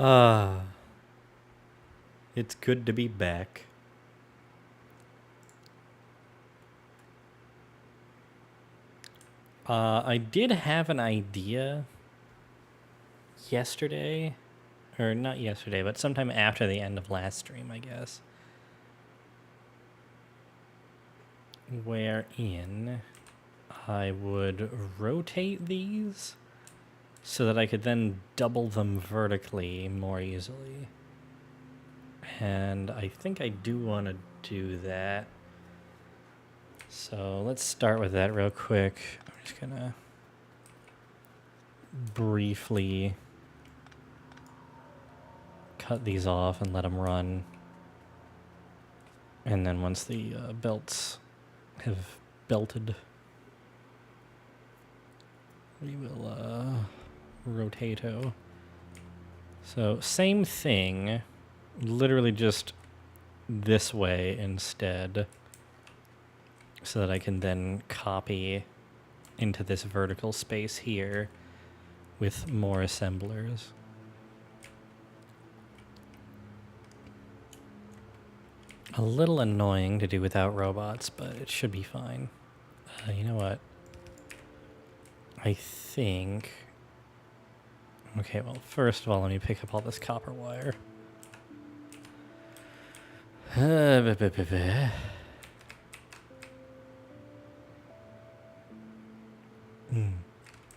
Ah, it's good to be back. I did have an idea yesterday, or not yesterday, but sometime after the end of last stream, I guess, wherein I would rotate these so that I could then double them vertically more easily. And I think I do want to do that. So let's start with that real quick. I'm just going to briefly cut these off and let them run. And then once the belts have belted, we will rotato. So same thing, literally just this way instead, so that I can then copy into this vertical space here with more assemblers. A little annoying to do without robots, but it should be fine. You know what? I think... Okay, well, first of all, let me pick up all this copper wire.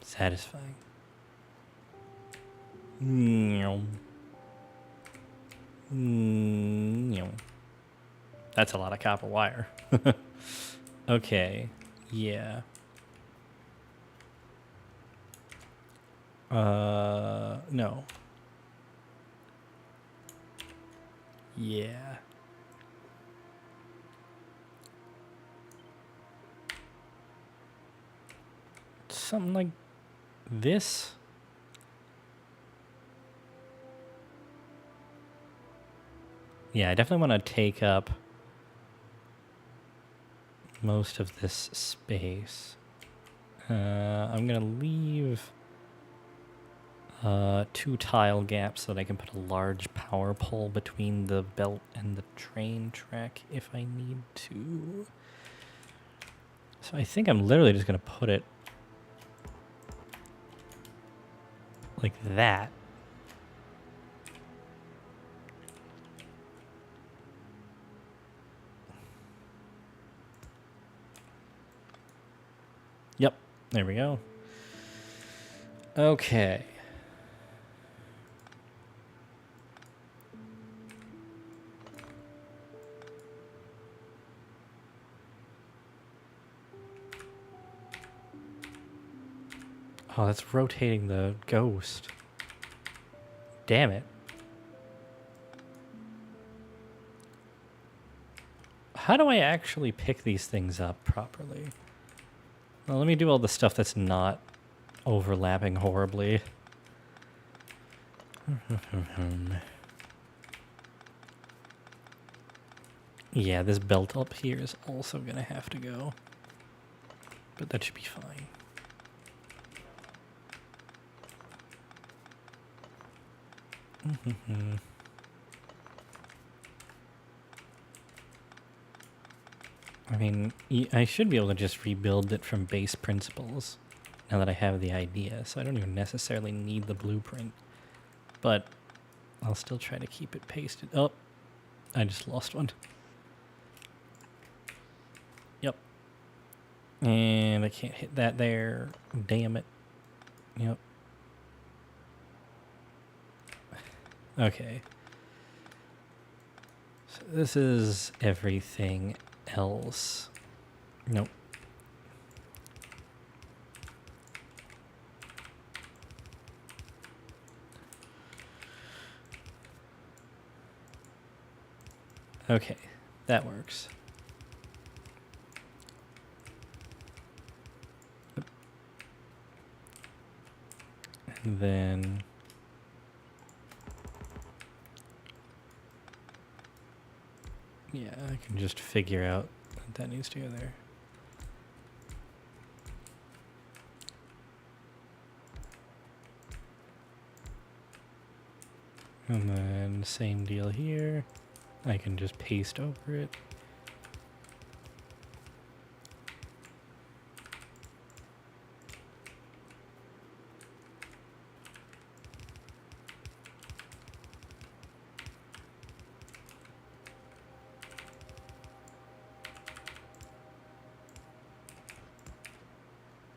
Satisfying. That's a lot of copper wire. Okay, yeah. No. Yeah. Something like this. Yeah, I definitely want to take up most of this space. I'm going to leave 2 tile gaps so that I can put a large power pole between the belt and the train track if I need to. So I think I'm literally just going to put it like that. Yep, there we go. Okay. Oh, that's rotating the ghost. Damn it. How do I actually pick these things up properly? Well, let me do all the stuff that's not overlapping horribly. Yeah, this belt up here is also going to have to go. But that should be fine. I mean, I should be able to just rebuild it from base principles now that I have the idea, so I don't even necessarily need the blueprint. But I'll still try to keep it pasted. Oh, I just lost one. Yep. And I can't hit that there. Damn it. Yep. Okay. So this is everything else. Nope. Okay, that works. And then... yeah, I can just figure out what that needs to go there. And then same deal here. I can just paste over it.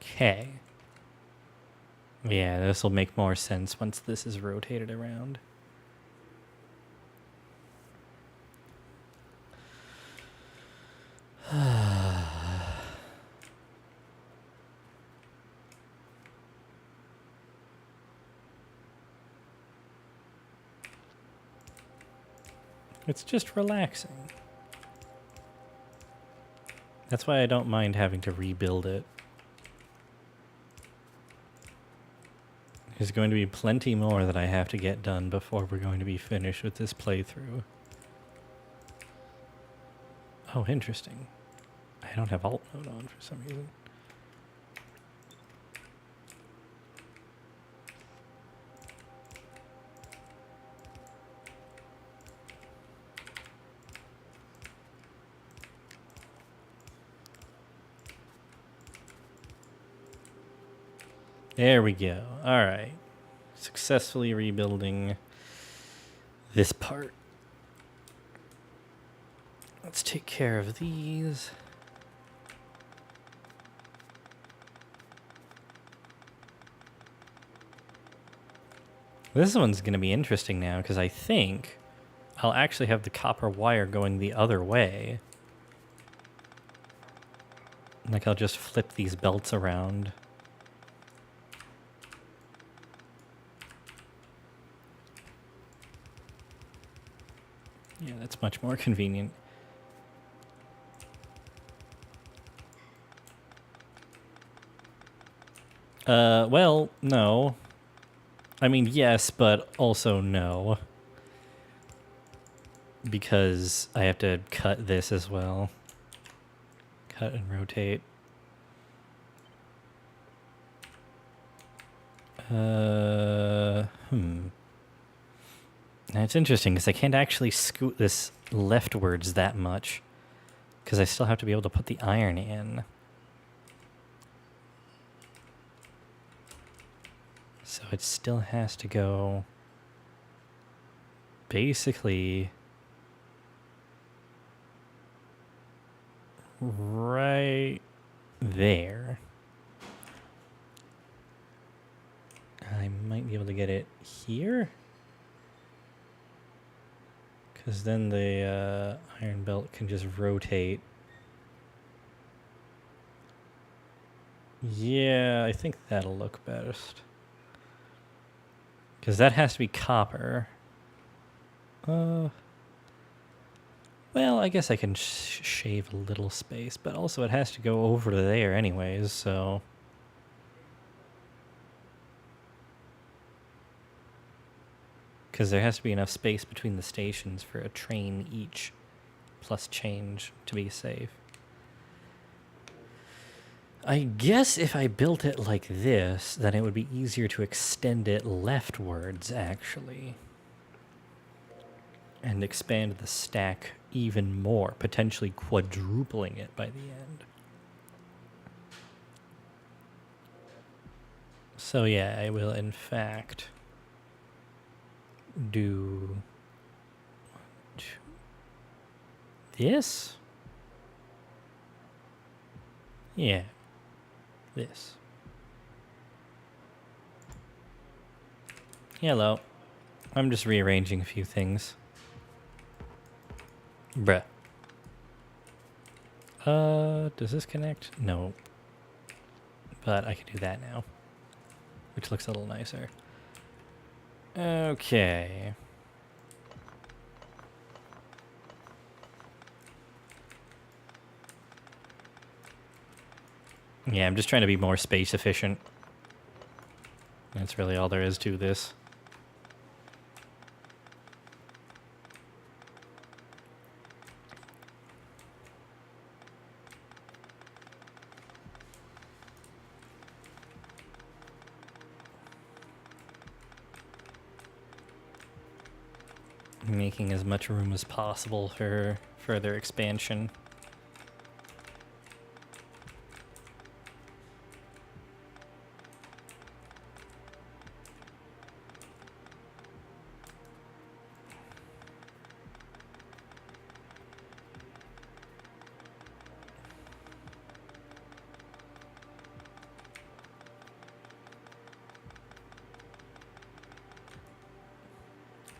Okay. Yeah, this will make more sense once this is rotated around. It's just relaxing. That's why I don't mind having to rebuild it. There's going to be plenty more that I have to get done before we're going to be finished with this playthrough. Oh, interesting. I don't have alt mode on for some reason. There we go. All right. Successfully rebuilding this part. Let's take care of these. This one's going to be interesting now because I think I'll actually have the copper wire going the other way. Like I'll just flip these belts around. Yeah, that's much more convenient. Well, no. I mean, yes, but also no. Because I have to cut this as well. Cut and rotate. Now it's interesting because I can't actually scoot this leftwards that much. Because I still have to be able to put the iron in. So it still has to go basically right there. I might be able to get it here. Because then the iron belt can just rotate. Yeah, I think that'll look best. Because that has to be copper. Well, I guess I can shave a little space, but also it has to go over to there anyways, so... Because there has to be enough space between the stations for a train each, plus change to be safe. I guess if I built it like this, then it would be easier to extend it leftwards, actually. And expand the stack even more, potentially quadrupling it by the end. So yeah, I will in fact do this? Yeah, this. Hello. I'm just rearranging a few things. Bruh. Does this connect? No. But I can do that now, which looks a little nicer. Okay. Yeah, I'm just trying to be more space efficient. That's really all there is to this. making as much room as possible for further expansion.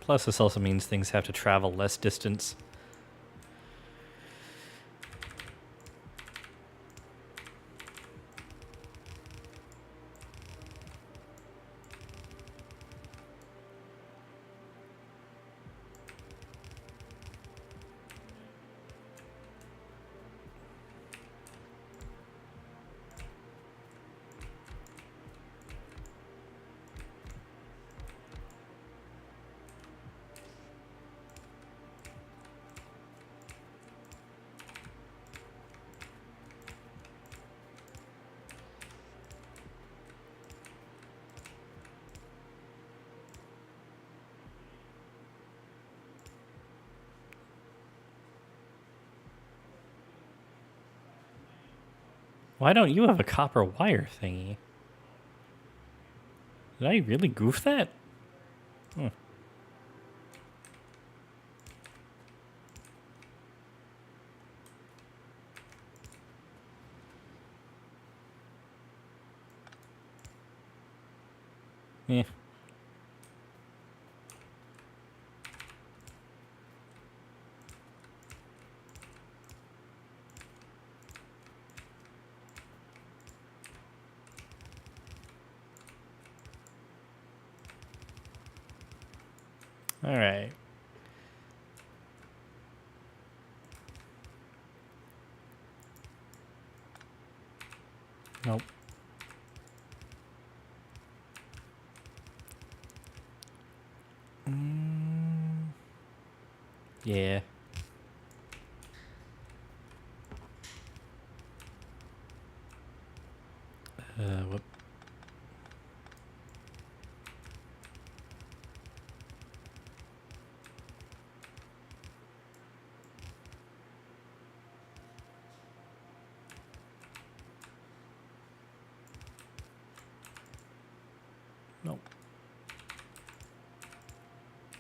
Plus, this also means things have to travel less distance. Why don't you have a copper wire thingy? Did I really goof that? Hmm. Yeah. All right. Nope. Yeah. Whoop. Nope.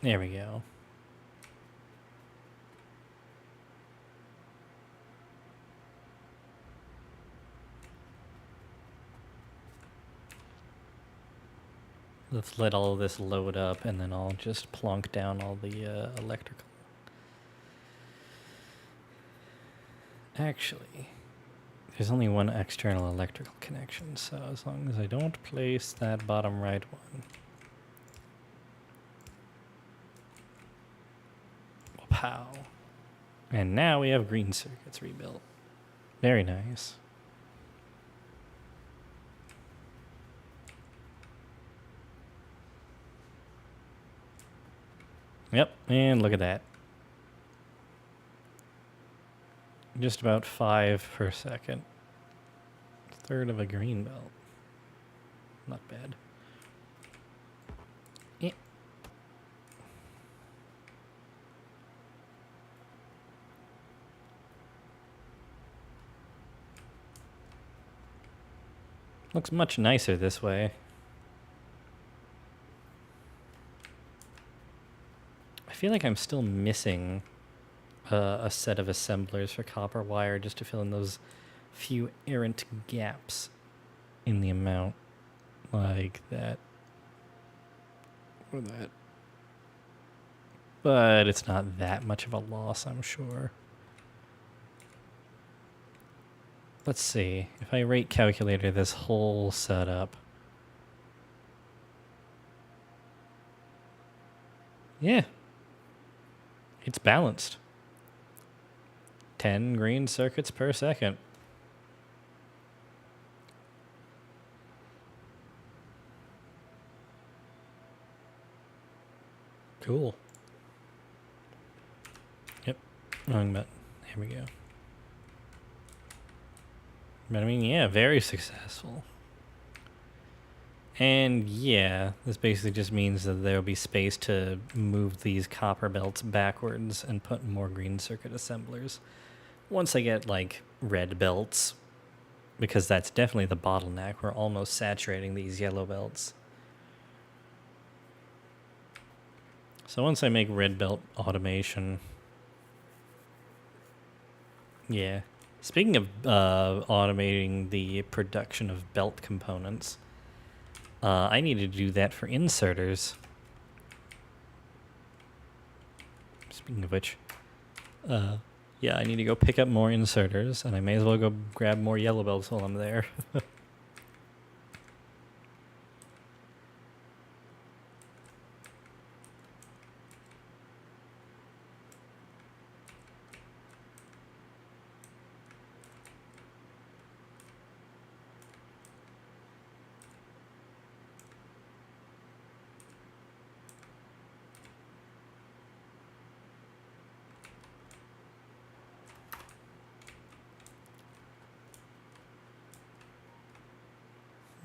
There we go. Let's let all of this load up, and then I'll just plonk down all the electrical. Actually, there's only one external electrical connection, so as long as I don't place that bottom right one. Pow. And now we have green circuits rebuilt. Very nice. Yep, and look at that. Just about 5 per second. Third of a green belt. Not bad. Yeah. Looks much nicer this way. I feel like I'm still missing a set of assemblers for copper wire just to fill in those few errant gaps in the amount, like that or that. But it's not that much of a loss, I'm sure. Let's see. If I rate calculator this whole setup. Yeah. It's balanced. 10 green circuits per second. Cool. Yep. Wrong button. Here we go. But I mean, yeah, very successful. And yeah, this basically just means that there'll be space to move these copper belts backwards and put more green circuit assemblers. Once I get, like, red belts, because that's definitely the bottleneck. We're almost saturating these yellow belts. So once I make red belt automation... Yeah. Speaking of automating the production of belt components, I need to do that for inserters. Speaking of which, yeah, I need to go pick up more inserters, and I may as well go grab more yellow belts while I'm there.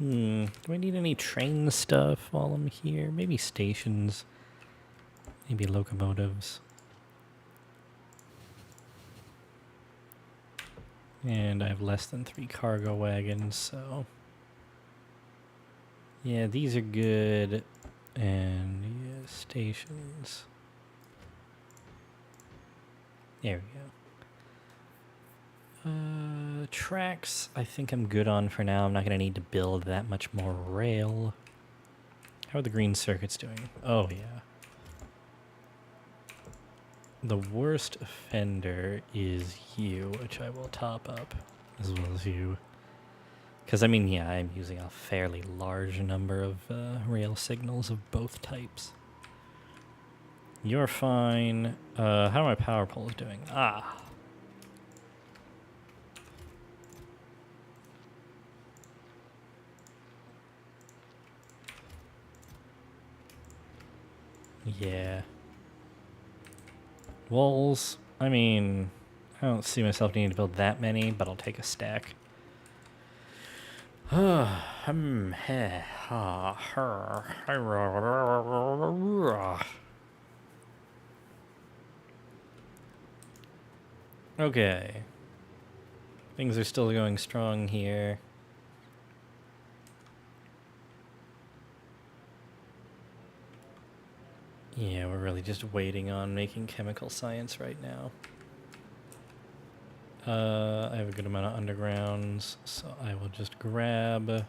Do I need any train stuff while I'm here? Maybe stations. Maybe locomotives. And I have less than 3 cargo wagons, so... Yeah, these are good. And, yeah, stations. There we go. Tracks, I think I'm good on for now. I'm not going to need to build that much more rail. How are the green circuits doing? Oh, yeah. The worst offender is you, which I will top up, as well as you. Because, I mean, yeah, I'm using a fairly large number of rail signals of both types. You're fine. How are my power poles doing? Ah. Yeah. Walls, I mean, I don't see myself needing to build that many, but I'll take a stack. Okay. Things are still going strong here. Yeah, we're really just waiting on making chemical science right now. I have a good amount of undergrounds, so I will just grab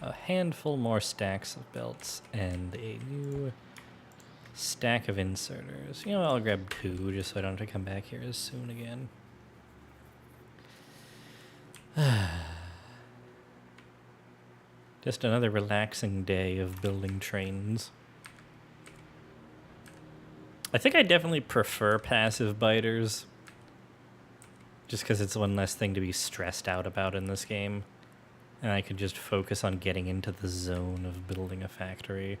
a handful more stacks of belts and a new stack of inserters. You know, I'll grab 2 just so I don't have to come back here as soon again. Just another relaxing day of building trains. I think I definitely prefer passive biters, just because it's one less thing to be stressed out about in this game. And I could just focus on getting into the zone of building a factory.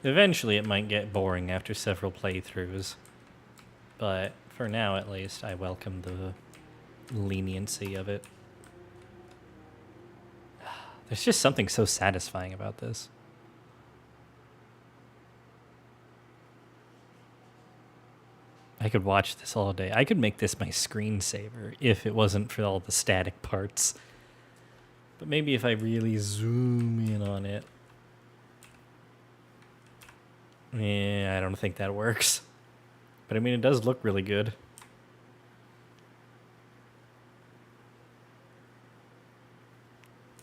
Eventually it might get boring after several playthroughs, but for now at least I welcome the leniency of it. There's just something so satisfying about this. I could watch this all day. I could make this my screensaver if it wasn't for all the static parts. But maybe if I really zoom in on it. Yeah, I don't think that works. But I mean, it does look really good.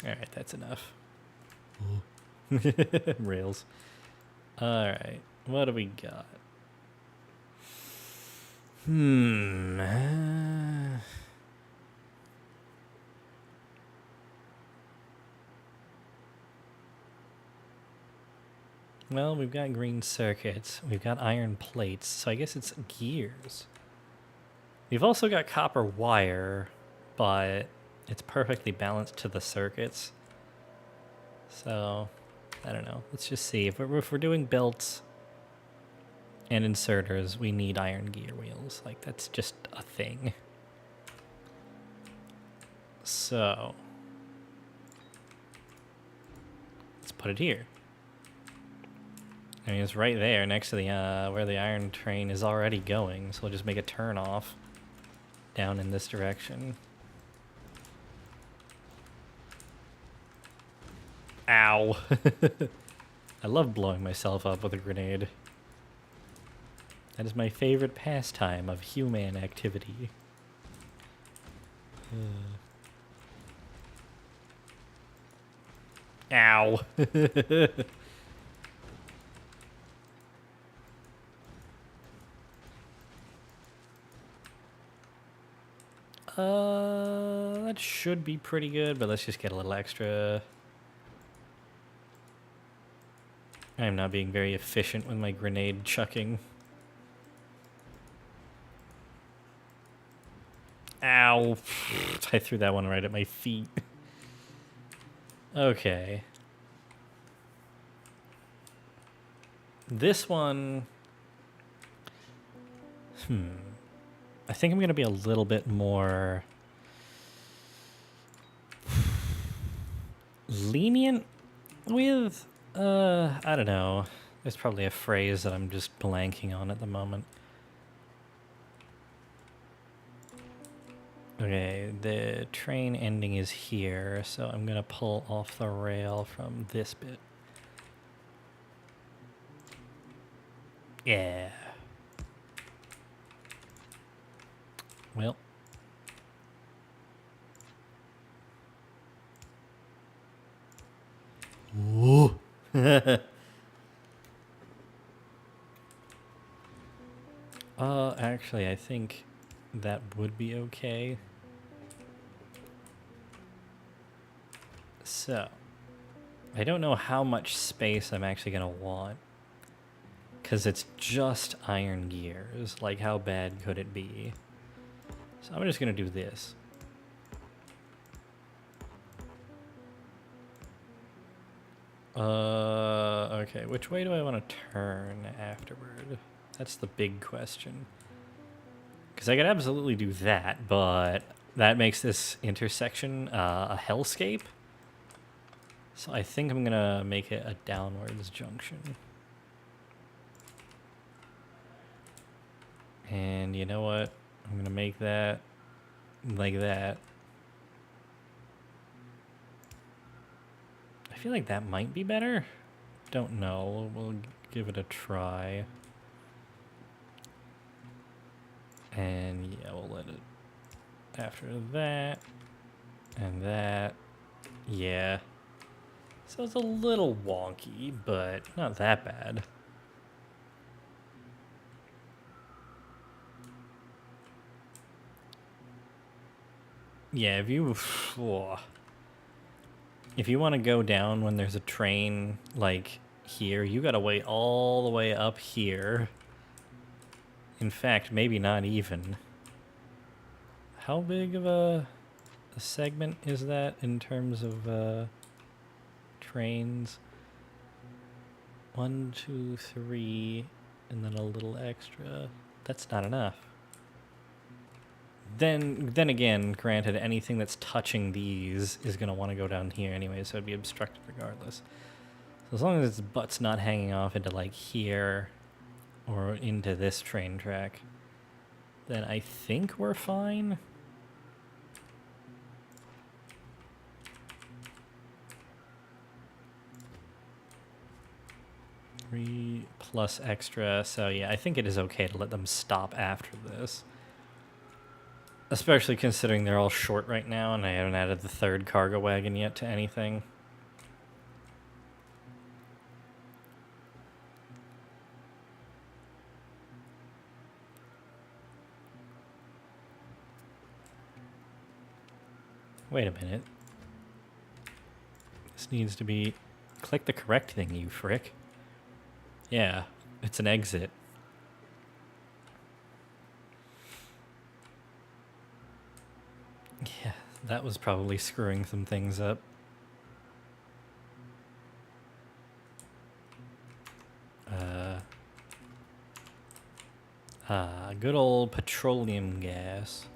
Alright, that's enough. Rails. Alright, what do we got? Well, we've got green circuits. We've got iron plates, so I guess it's gears. We've also got copper wire, but it's perfectly balanced to the circuits. So, I don't know. Let's just see. If we're doing belts and inserters, we need iron gear wheels. Like, that's just a thing. So let's put it here. I mean, it's right there next to the where the iron train is already going, so we'll just make a turn off down in this direction. Ow. I love blowing myself up with a grenade. That is my favorite pastime of human activity. Ow. That should be pretty good, but let's just get a little extra. I'm not being very efficient with my grenade chucking. Ow. I threw that one right at my feet. Okay. This one... I think I'm going to be a little bit more... lenient with... I don't know. There's probably a phrase that I'm just blanking on at the moment. Okay, the train ending is here, so I'm going to pull off the rail from this bit. Yeah. Well. Ooh. Actually, I think that would be okay. So, I don't know how much space I'm actually going to want. Because it's just iron gears. Like, how bad could it be? So I'm just going to do this. Okay, which way do I want to turn afterward? That's the big question. Because I could absolutely do that, but that makes this intersection a hellscape. So I think I'm going to make it a downwards junction. And you know what? I'm going to make that like that. I feel like that might be better. Don't know. We'll give it a try. And yeah, we'll let it after that and that. Yeah. So it's a little wonky, but not that bad. Yeah, if you want to go down when there's a train like here, you gotta wait all the way up here. In fact, maybe not even. How big of a segment is that in terms of trains? 1, 2, 3, and then a little extra. That's not enough. Then again, granted, anything that's touching these is going to want to go down here anyway, so it'd be obstructed regardless. So as long as its butt's not hanging off into, like, here or into this train track, then I think we're fine. Three plus extra, so yeah, I think it is okay to let them stop after this. Especially considering they're all short right now, and I haven't added the third cargo wagon yet to anything. Wait a minute. This needs to be... Click the correct thing, you frick. Yeah, it's an exit. Yeah, that was probably screwing some things up. Good old petroleum gas.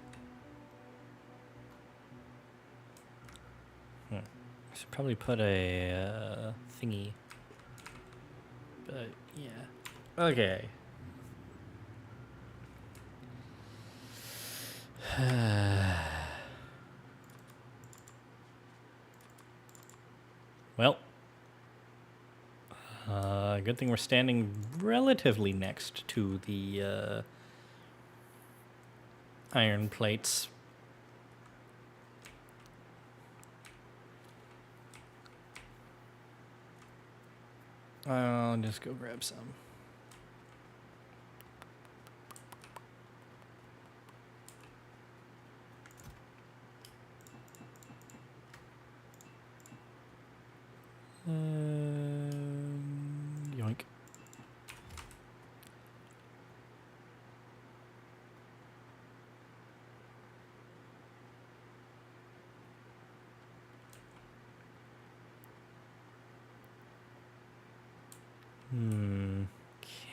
I should probably put a thingy. But yeah. Okay. Well, good thing we're standing relatively next to the iron plates. I'll just go grab some. Yoink.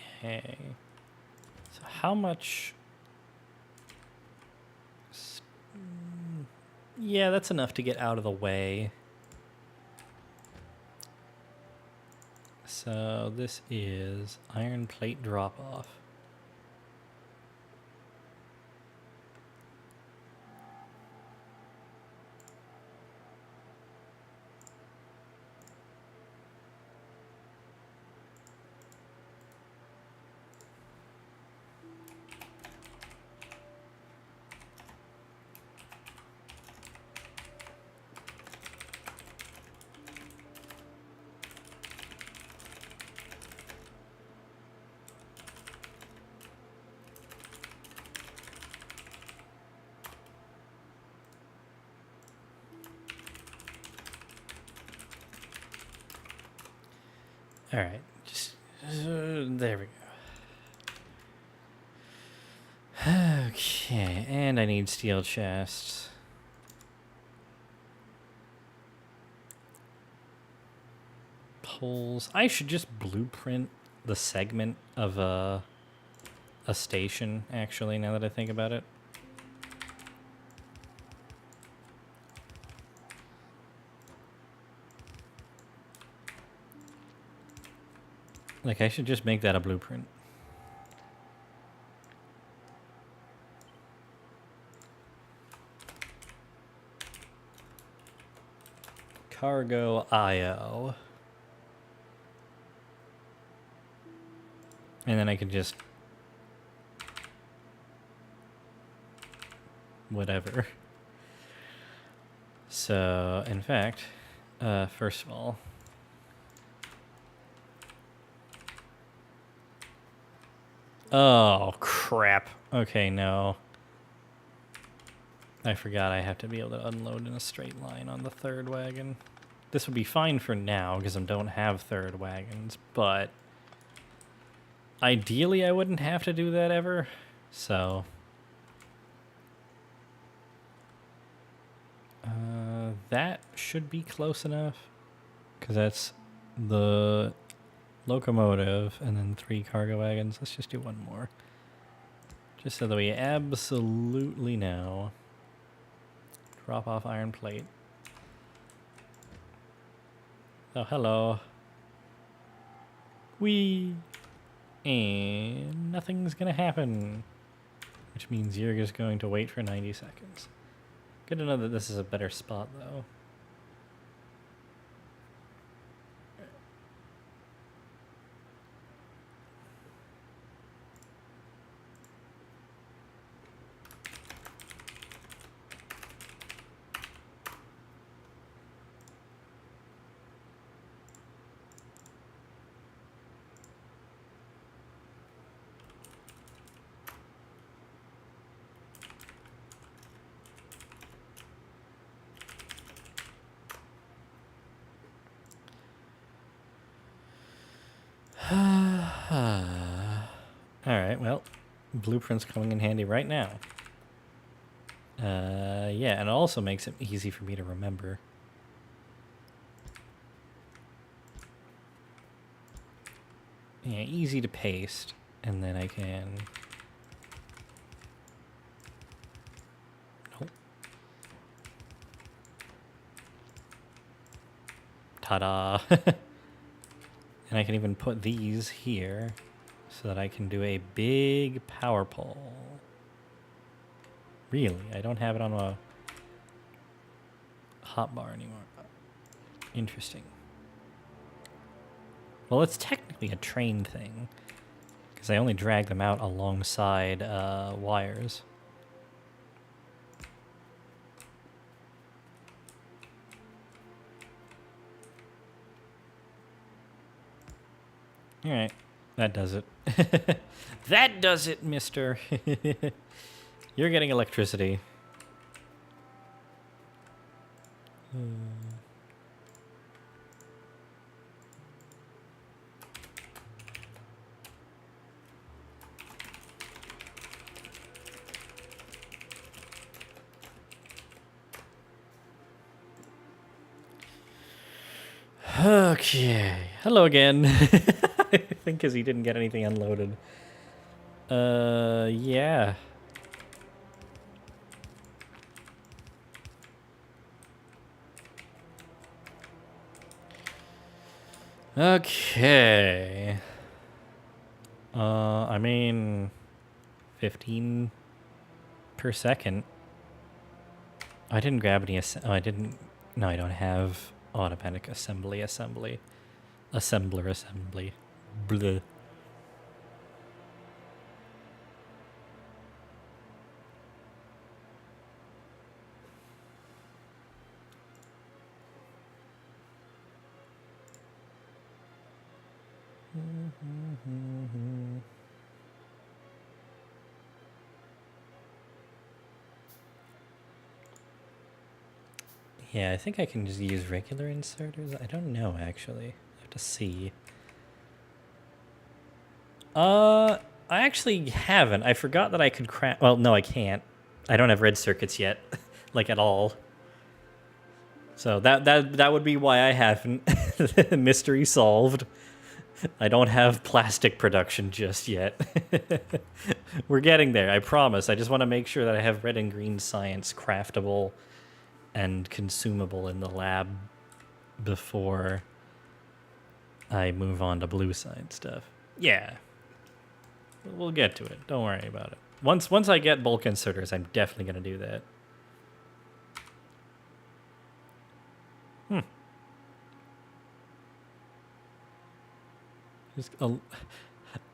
Okay. So how much... Yeah, that's enough to get out of the way. So this is iron plate drop-off. All right, just there we go. Okay, and I need steel chests. Poles. I should just blueprint the segment of a station, actually, now that I think about it. Like, I should just make that a blueprint. Cargo IO. And then I could just... whatever. So, in fact, first of all... Oh, crap. Okay, no. I forgot I have to be able to unload in a straight line on the third wagon. This would be fine for now, because I don't have third wagons, but... ideally, I wouldn't have to do that ever, so... that should be close enough, because that's the locomotive and then 3 cargo wagons. Let's just do one more, just so that we absolutely know. Drop off iron plate. Oh, hello. Whee! And nothing's gonna happen, which means you're just going to wait for 90 seconds. Good to know that this is a better spot, though. Alright, well, blueprint's coming in handy right now. Yeah, and it also makes it easy for me to remember. Yeah, easy to paste, and then I can... Nope. Ta-da! And I can even put these here so that I can do a big power pole. Really? I don't have it on a hotbar anymore. Interesting. Well, it's technically a train thing, because I only drag them out alongside wires. Alright, that does it. That does it, mister! You're getting electricity. Okay. Hello again. I think because he didn't get anything unloaded. Yeah. Okay. I mean, 15 per second. I didn't grab any. Oh, I didn't. No, I don't have automatic assembly. Assembler assembly. Bleh. Yeah, I think I can just use regular inserters. I don't know, actually. I have to see. I actually haven't. I forgot that I could craft... Well, no, I can't. I don't have red circuits yet. Like, at all. So that would be why I haven't. Mystery solved. I don't have plastic production just yet. We're getting there, I promise. I just want to make sure that I have red and green science craftable and consumable in the lab before I move on to blue science stuff. Yeah. We'll get to it. Don't worry about it. Once I get bulk inserters, I'm definitely going to do that.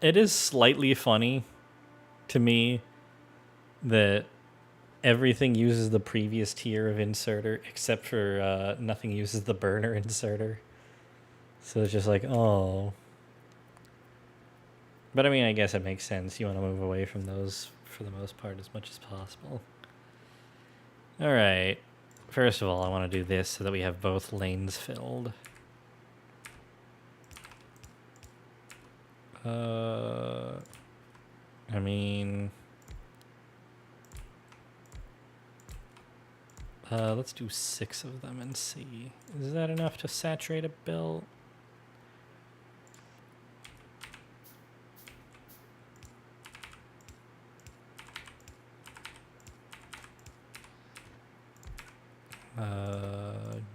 It is slightly funny to me that everything uses the previous tier of inserter, except for nothing uses the burner inserter. So it's just like, oh. But I mean, I guess it makes sense. You want to move away from those for the most part as much as possible. All right. First of all, I want to do this so that we have both lanes filled. I mean... let's do 6 of them and see. Is that enough to saturate a belt?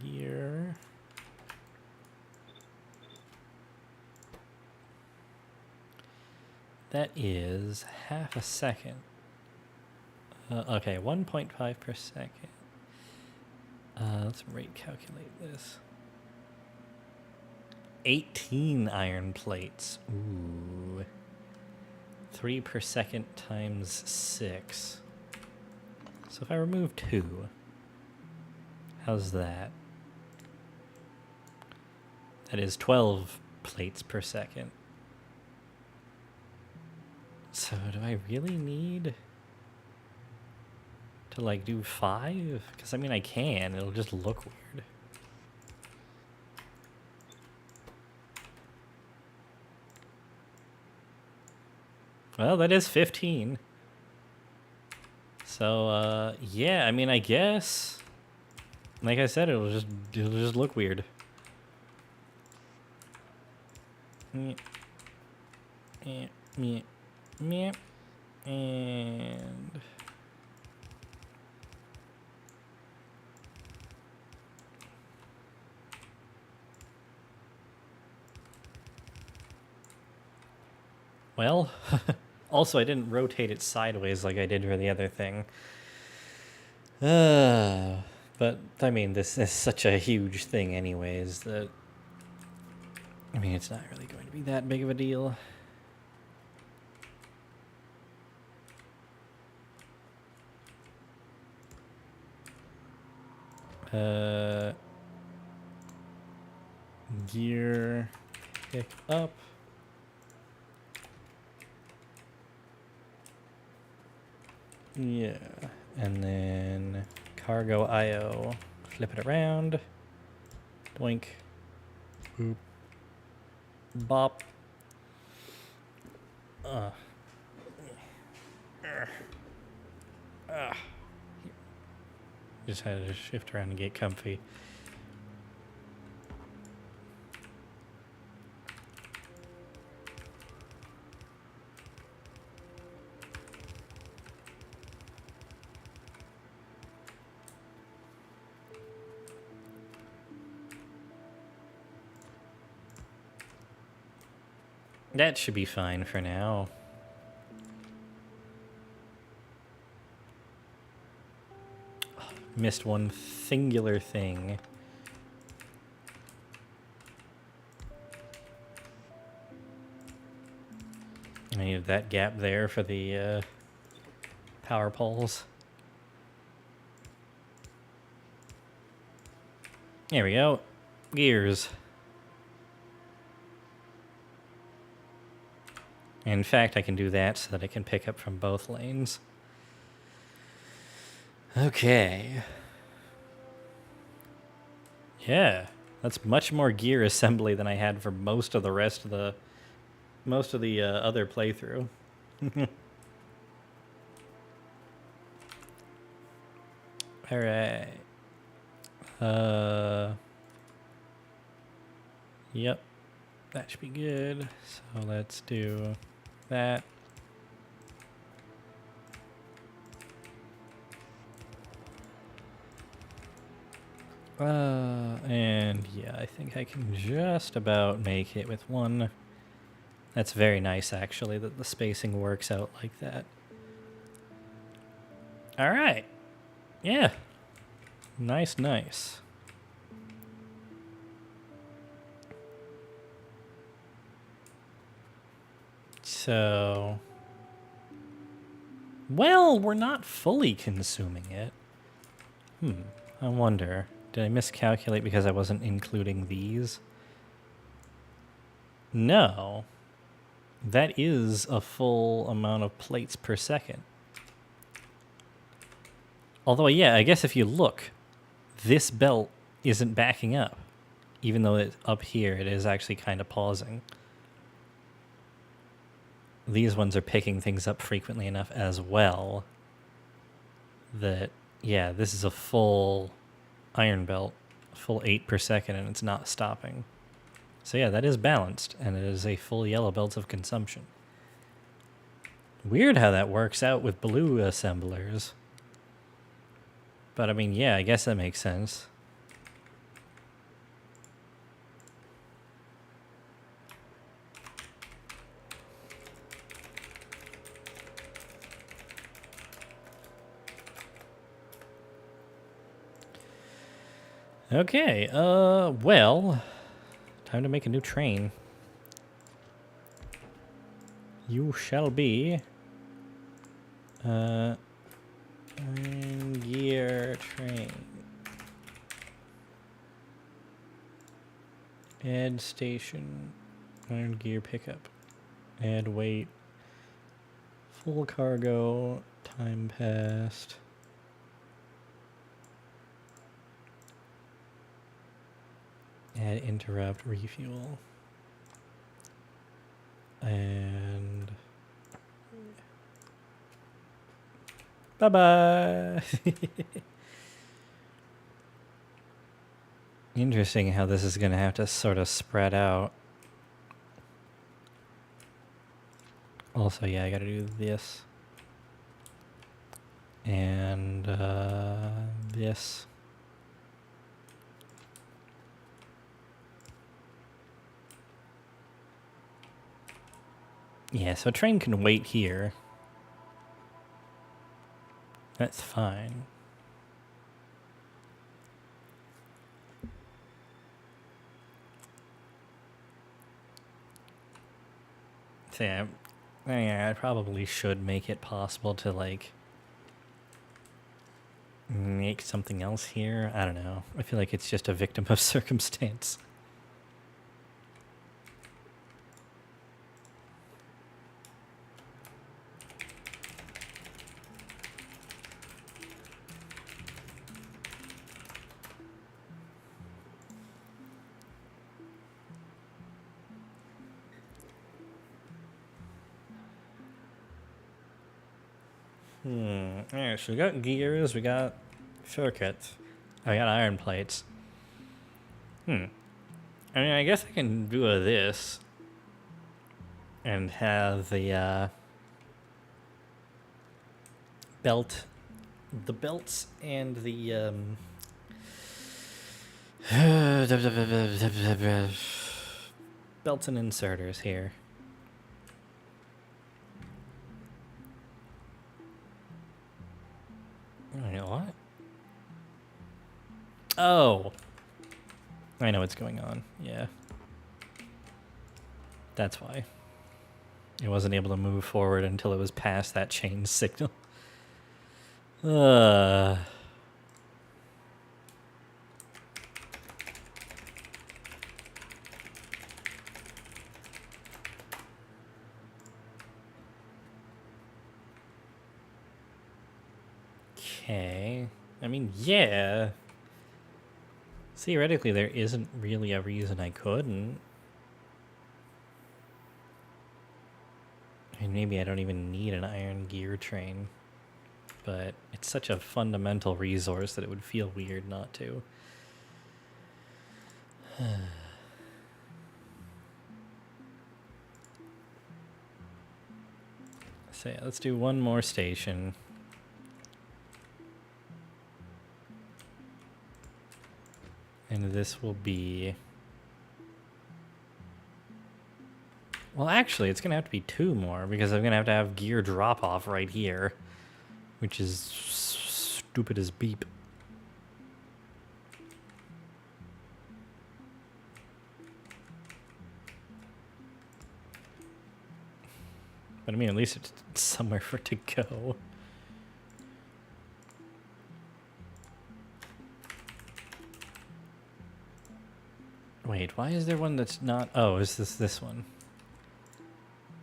Gear. That is half a second. Okay, 1.5 per second. Let's rate calculate this. 18 iron plates. Ooh. 3 per second times 6. So if I remove 2, how's that? That is 12 plates per second. So do I really need to like do 5? Because I mean I can, it'll just look weird. Well, that is 15. So yeah, I mean I guess like I said, it'll just look weird. And Well, also I didn't rotate it sideways like I did for the other thing. But, I mean, this is such a huge thing anyways that... I mean, it's not really going to be that big of a deal. Gear pick up. Yeah, and then cargo IO. Flip it around. Doink. Boop. Bop. Just had to shift around and get comfy. That should be fine for now. Missed one singular thing. I needed that gap there for the power poles. There we go. Gears. In fact, I can do that so that I can pick up from both lanes. Okay. Yeah, that's much more gear assembly than I had for most of the rest of the other playthrough. All right. Yep. That should be good. So let's do that. And yeah, I think I can just about make it with one. That's very nice, actually, that the spacing works out like that. All right. Yeah. Nice, nice. So... Well, we're not fully consuming it. I wonder. Did I miscalculate because I wasn't including these? No. That is a full amount of plates per second. Although, yeah, I guess if you look, this belt isn't backing up. Even though it's up here, it is actually kind of pausing. These ones are picking things up frequently enough as well that, yeah, this is a full iron belt, full 8 per second, and it's not stopping. So yeah, that is balanced, and it is a full yellow belt of consumption. Weird how that works out with blue assemblers. But I mean, yeah, I guess that makes sense. Okay, well, time to make a new train. You shall be iron gear train. Add station, iron gear pickup. Add weight, full cargo, time passed. Add interrupt, refuel. And bye-bye. Interesting how this is going to have to sort of spread out. Also, yeah, I got to do this. And this. Yeah, so a train can wait here. That's fine. So yeah, I probably should make it possible to, like, make something else here. I don't know. I feel like it's just a victim of circumstance. Alright, so we got gears, we got circuits, I got iron plates. I mean, I guess I can do this and have the belts and the belts and inserters here. You know what? Oh, I know what's going on. Yeah, that's why it wasn't able to move forward until it was past that change signal. Okay. I mean, yeah. Theoretically, there isn't really a reason I couldn't. I mean, maybe I don't even need an iron gear train. But it's such a fundamental resource that it would feel weird not to. So yeah, let's do one more station. And this will be... Well, actually, it's going to have to be 2 more, because I'm going to have gear drop-off right here. Which is stupid as beep. But I mean, at least it's somewhere for it to go. Wait, why is there one that's not... Oh, is this one?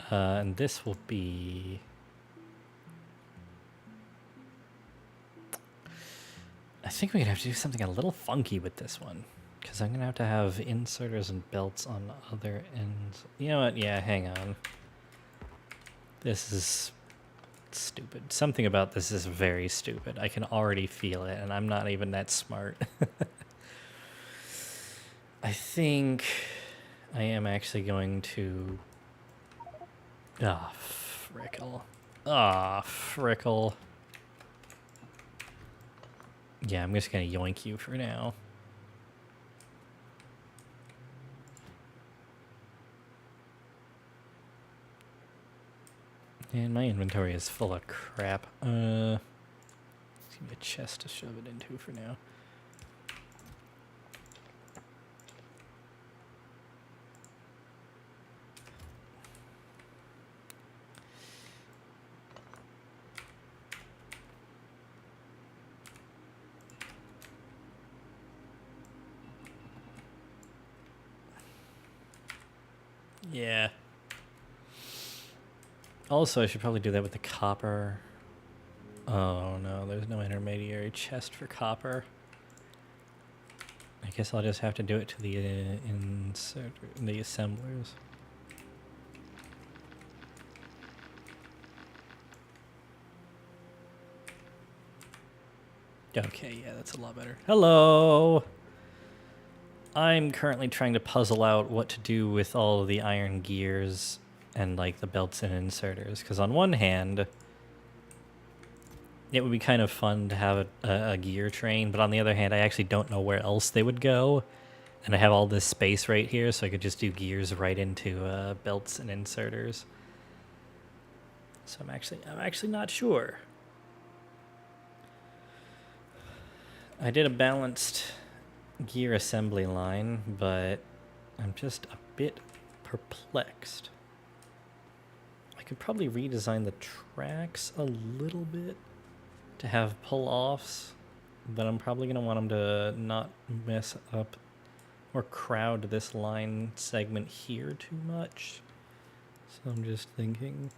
And this will be... I think we're going to have to do something a little funky with this one. Because I'm going to have inserters and belts on other ends. You know what? Yeah, hang on. This is stupid. Something about this is very stupid. I can already feel it, and I'm not even that smart. I think I am actually going to... Ah, frickle. Ah, frickle. Yeah, I'm just going to yoink you for now. And my inventory is full of crap. Let's give me a chest to shove it into for now. Yeah. Also, I should probably do that with the copper. Oh no, there's no intermediary chest for copper. I guess I'll just have to do it to the the assemblers. Okay, yeah, that's a lot better. Hello! I'm currently trying to puzzle out what to do with all of the iron gears and, like, the belts and inserters. Because on one hand, it would be kind of fun to have a gear train, but on the other hand, I actually don't know where else they would go. And I have all this space right here, so I could just do gears right into belts and inserters. So I'm actually not sure. I did a balanced gear assembly line, but I'm just a bit perplexed. I could probably redesign the tracks a little bit to have pull-offs, but I'm probably going to want them to not mess up or crowd this line segment here too much. So I'm just thinking.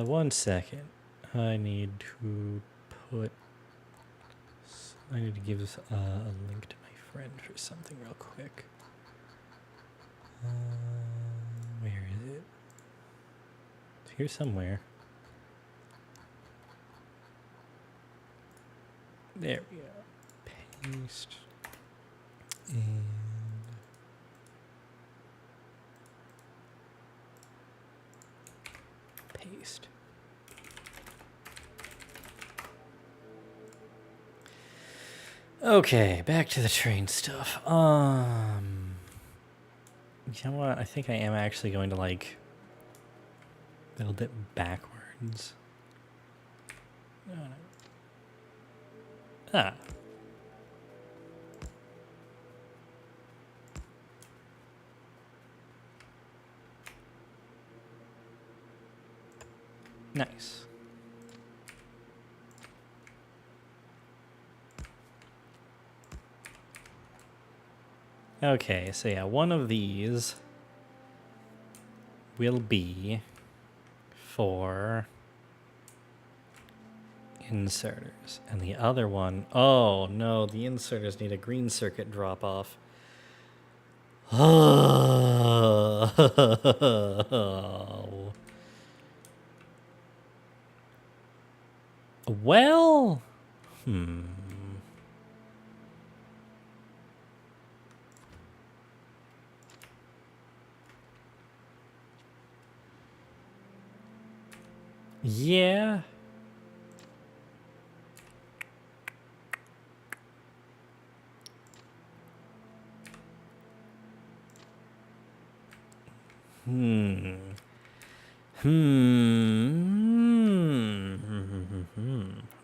One second. I need to give a link to my friend for something real quick. Where is it? It's here somewhere. There we go. Paste. And paste. Okay, back to the train stuff. You know what? I think I am actually going to like build it backwards. No. Ah. Nice. Okay, so yeah, one of these will be for inserters, and the other one, oh no, the inserters need a green circuit drop off. Oh. Well, yeah.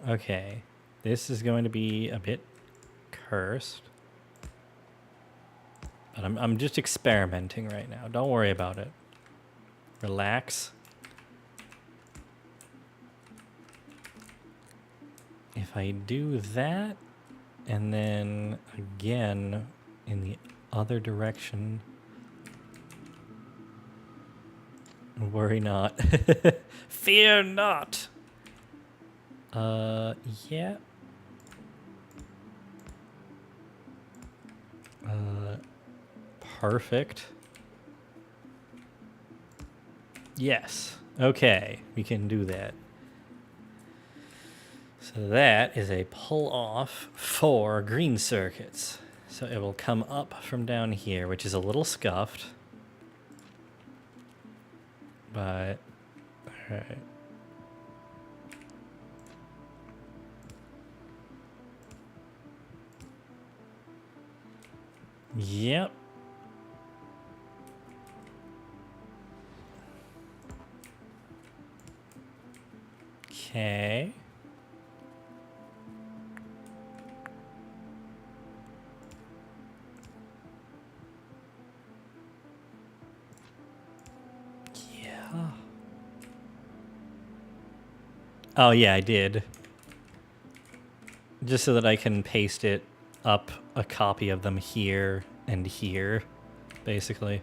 Okay. This is going to be a bit cursed. But I'm just experimenting right now. Don't worry about it. Relax. If I do that, and then again in the other direction, worry not. Fear not. Yeah. Perfect. Yes. Okay, we can do that. So that is a pull off for green circuits. So it will come up from down here, which is a little scuffed. But, alright. Yep. Okay. Yeah. Oh, yeah, I did. Just so that I can paste it up a copy of them here and here, basically.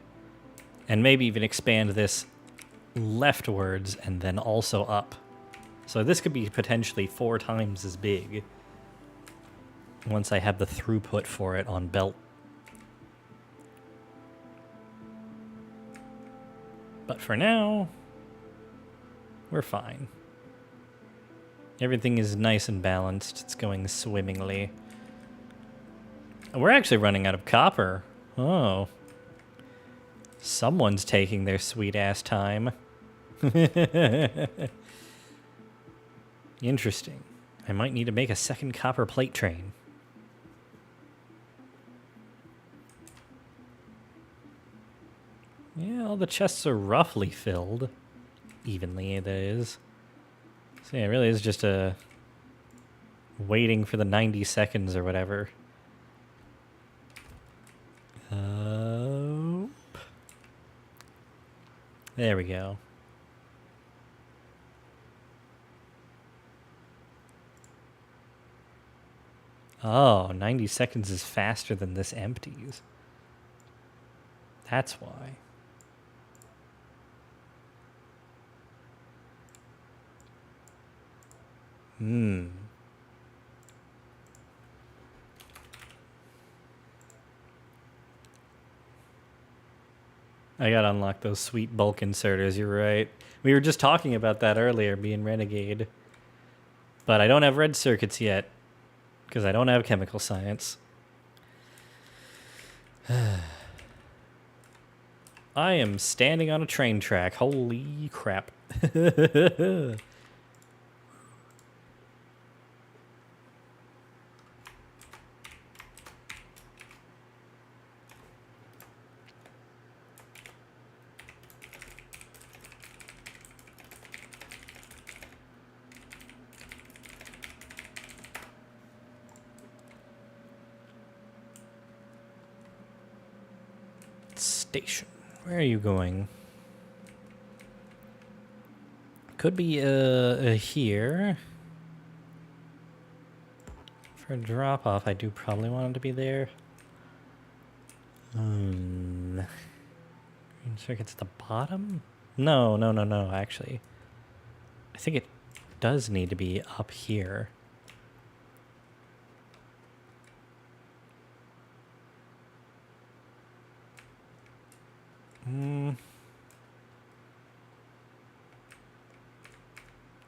And maybe even expand this leftwards and then also up. So this could be potentially 4 times as big once I have the throughput for it on belt. But for now, we're fine. Everything is nice and balanced. It's going swimmingly. We're actually running out of copper Oh. Someone's taking their sweet-ass time. Interesting. I might need to make a second copper plate train. Yeah, all the chests are roughly filled. Evenly, that is. So yeah, it really is just a... waiting for the 90 seconds or whatever. There we go. Oh, 90 seconds is faster than this empties. That's why. I gotta unlock those sweet bulk inserters, you're right. We were just talking about that earlier, being Renegade. But I don't have red circuits yet, because I don't have chemical science. I am standing on a train track. Holy crap. Station. Where are you going? Could be here. For a drop-off, I do probably want it to be there. Green circuit's at the bottom? No, actually. I think it does need to be up here.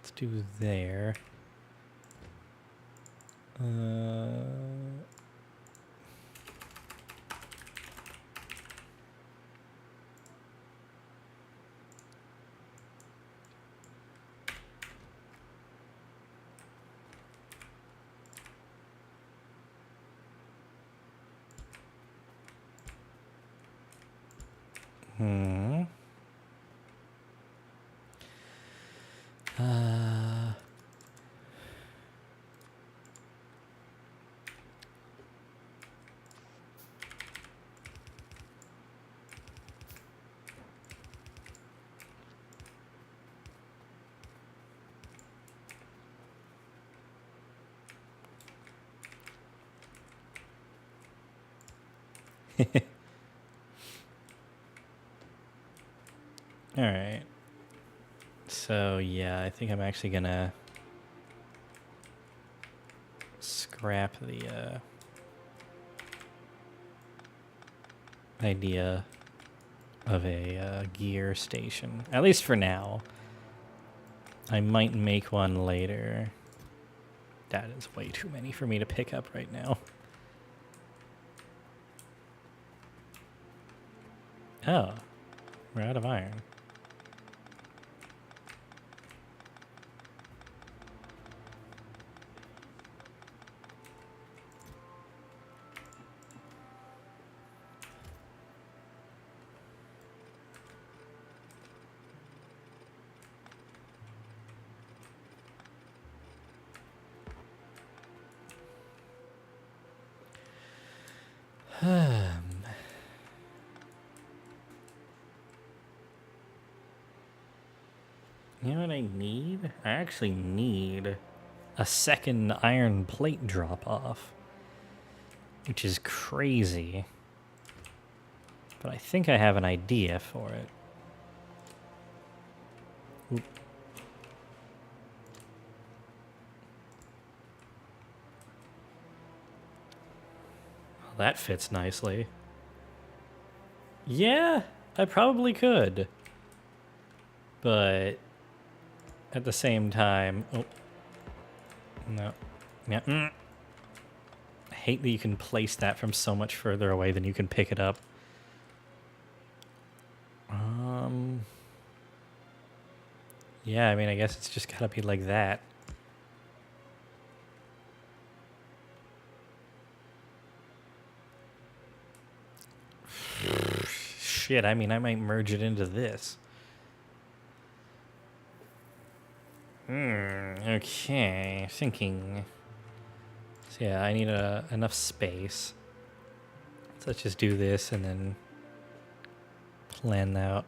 Let's do there. All right. So, yeah, I think I'm actually gonna scrap the idea of a gear station. At least for now. I might make one later. That is way too many for me to pick up right now. Oh, we're out of iron. You know what I need? I actually need a second iron plate drop-off, which is crazy. But I think I have an idea for it. Oop. Well, that fits nicely. Yeah, I probably could. But at the same time... Oh. No. Yeah. hate that you can place that from so much further away than you can pick it up. Yeah, I mean, I guess it's just gotta be like that. Shit, I mean, I might merge it into this. Okay, thinking. So yeah, I need enough space. So let's just do this and then plan out.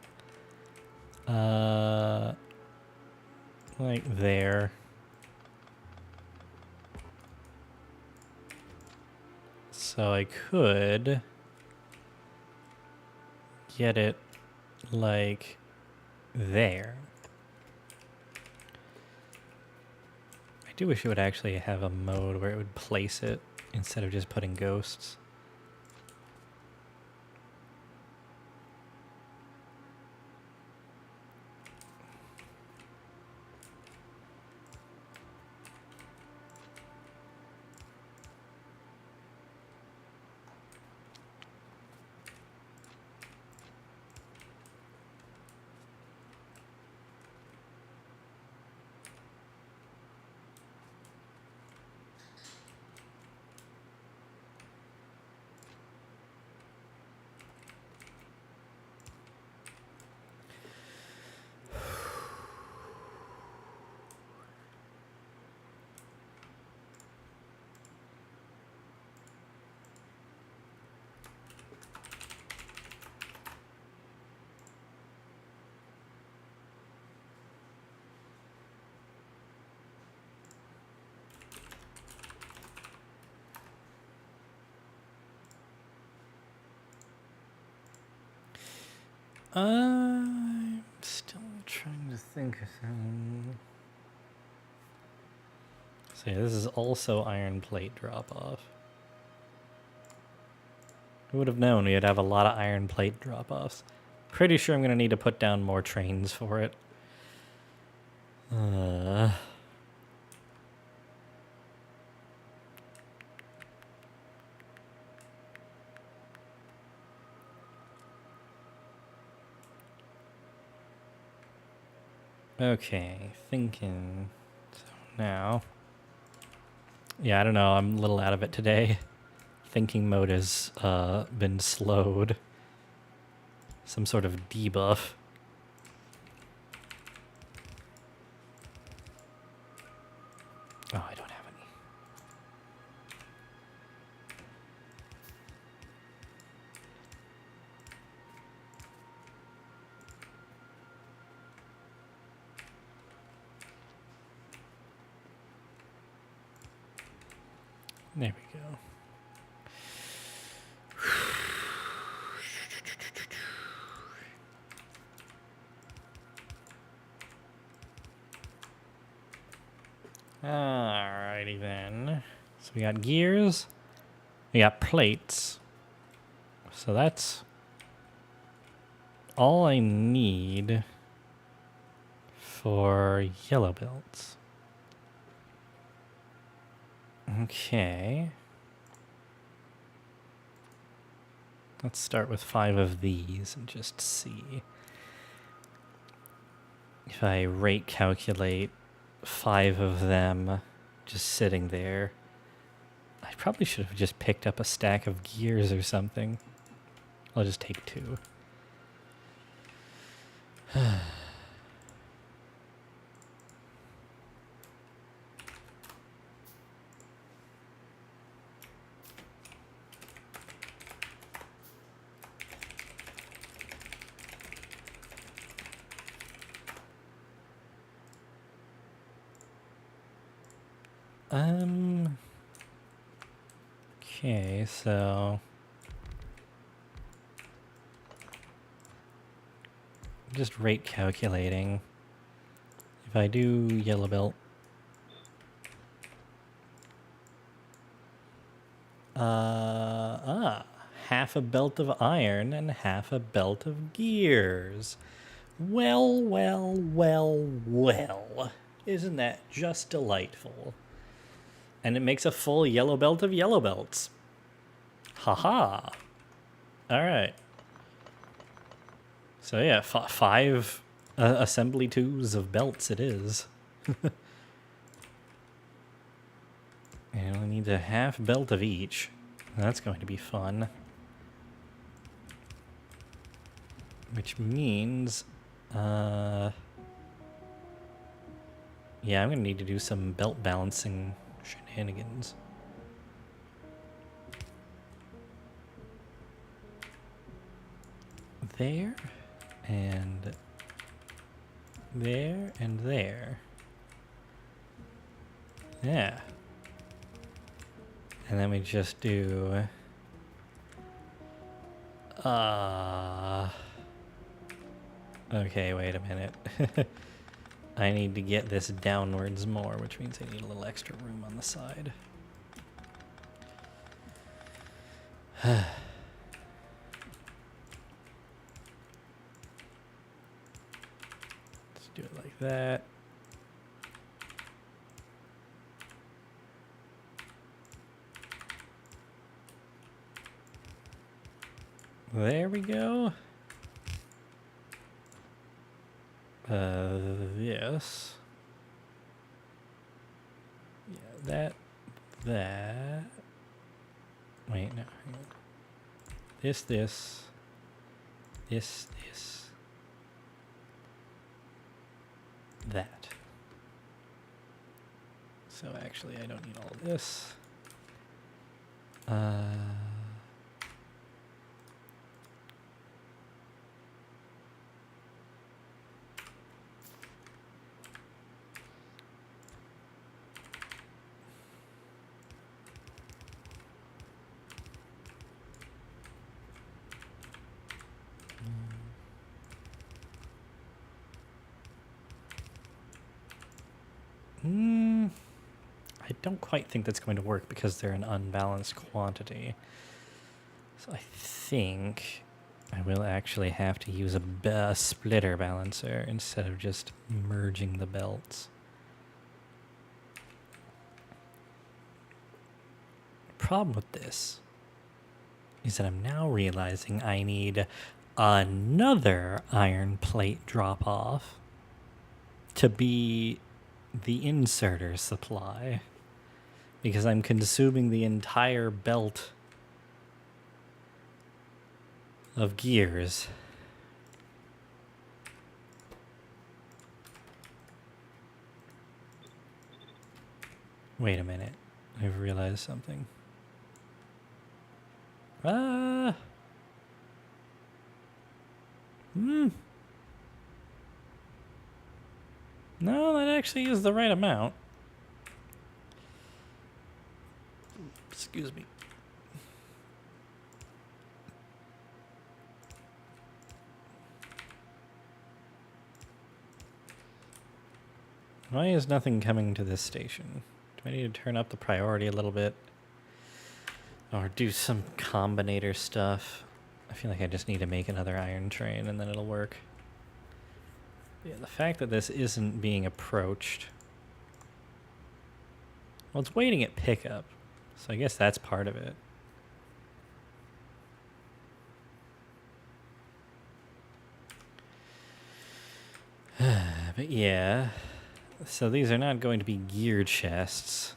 Like there. So I could get it like there. I do wish it would actually have a mode where it would place it instead of just putting ghosts. I'm still trying to think of something. So yeah, this is also iron plate drop-off. Who would have known we'd have a lot of iron plate drop-offs? Pretty sure I'm going to need to put down more trains for it. Okay, thinking. So now. Yeah, I don't know. I'm a little out of it today. Thinking mode has been slowed. Some sort of debuff. Oh, I don't have any. There we go. Alrighty then. So we got gears. We got plates. So that's all I need for yellow belts. Okay. Let's start with 5 of these and just see. If I rate calculate 5 of them just sitting there, I probably should have just picked up a stack of gears or something. I'll just take 2. Okay, so just rate calculating. If I do yellow belt, half a belt of iron and half a belt of gears. Well, well, well, well. Isn't that just delightful? And it makes a full yellow belt of yellow belts. Haha. All right. So yeah, 5 assembly twos of belts it is. And we need a half belt of each. That's going to be fun. Which means, yeah, I'm gonna need to do some belt balancing shenanigans. There, and there, and there. Yeah. And then we just do, okay, wait a minute. I need to get this downwards more, which means I need a little extra room on the side. Let's do it like that. There we go. Yes. Yeah, that. Wait, no. Hang on. This. That. So actually, I don't need all of this. I don't quite think that's going to work because they're an unbalanced quantity. So I think I will actually have to use a splitter balancer instead of just merging the belts. The problem with this is that I'm now realizing I need another iron plate drop-off to be the inserter supply, because I'm consuming the entire belt of gears. Wait a minute, I've realized something. No, that actually is the right amount. Excuse me. Why is nothing coming to this station? Do I need to turn up the priority a little bit? Or do some combinator stuff? I feel like I just need to make another iron train and then it'll work. Yeah, the fact that this isn't being approached... Well, it's waiting at pickup, so I guess that's part of it. But yeah, so these are not going to be gear chests.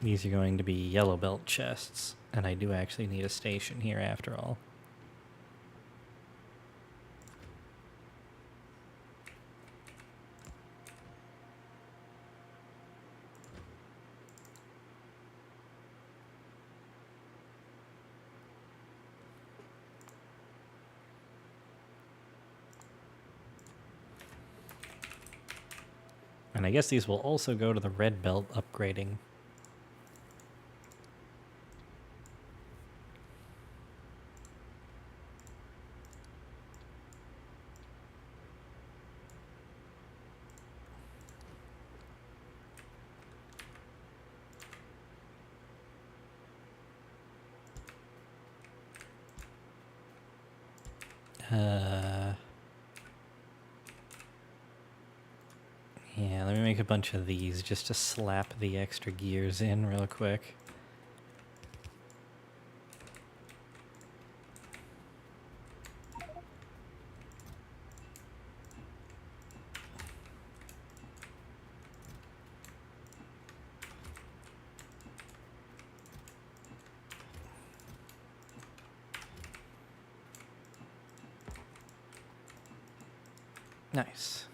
These are going to be yellow belt chests, and I do actually need a station here after all. And I guess these will also go to the red belt upgrading. Yeah, let me make a bunch of these just to slap the extra gears in real quick. Nice.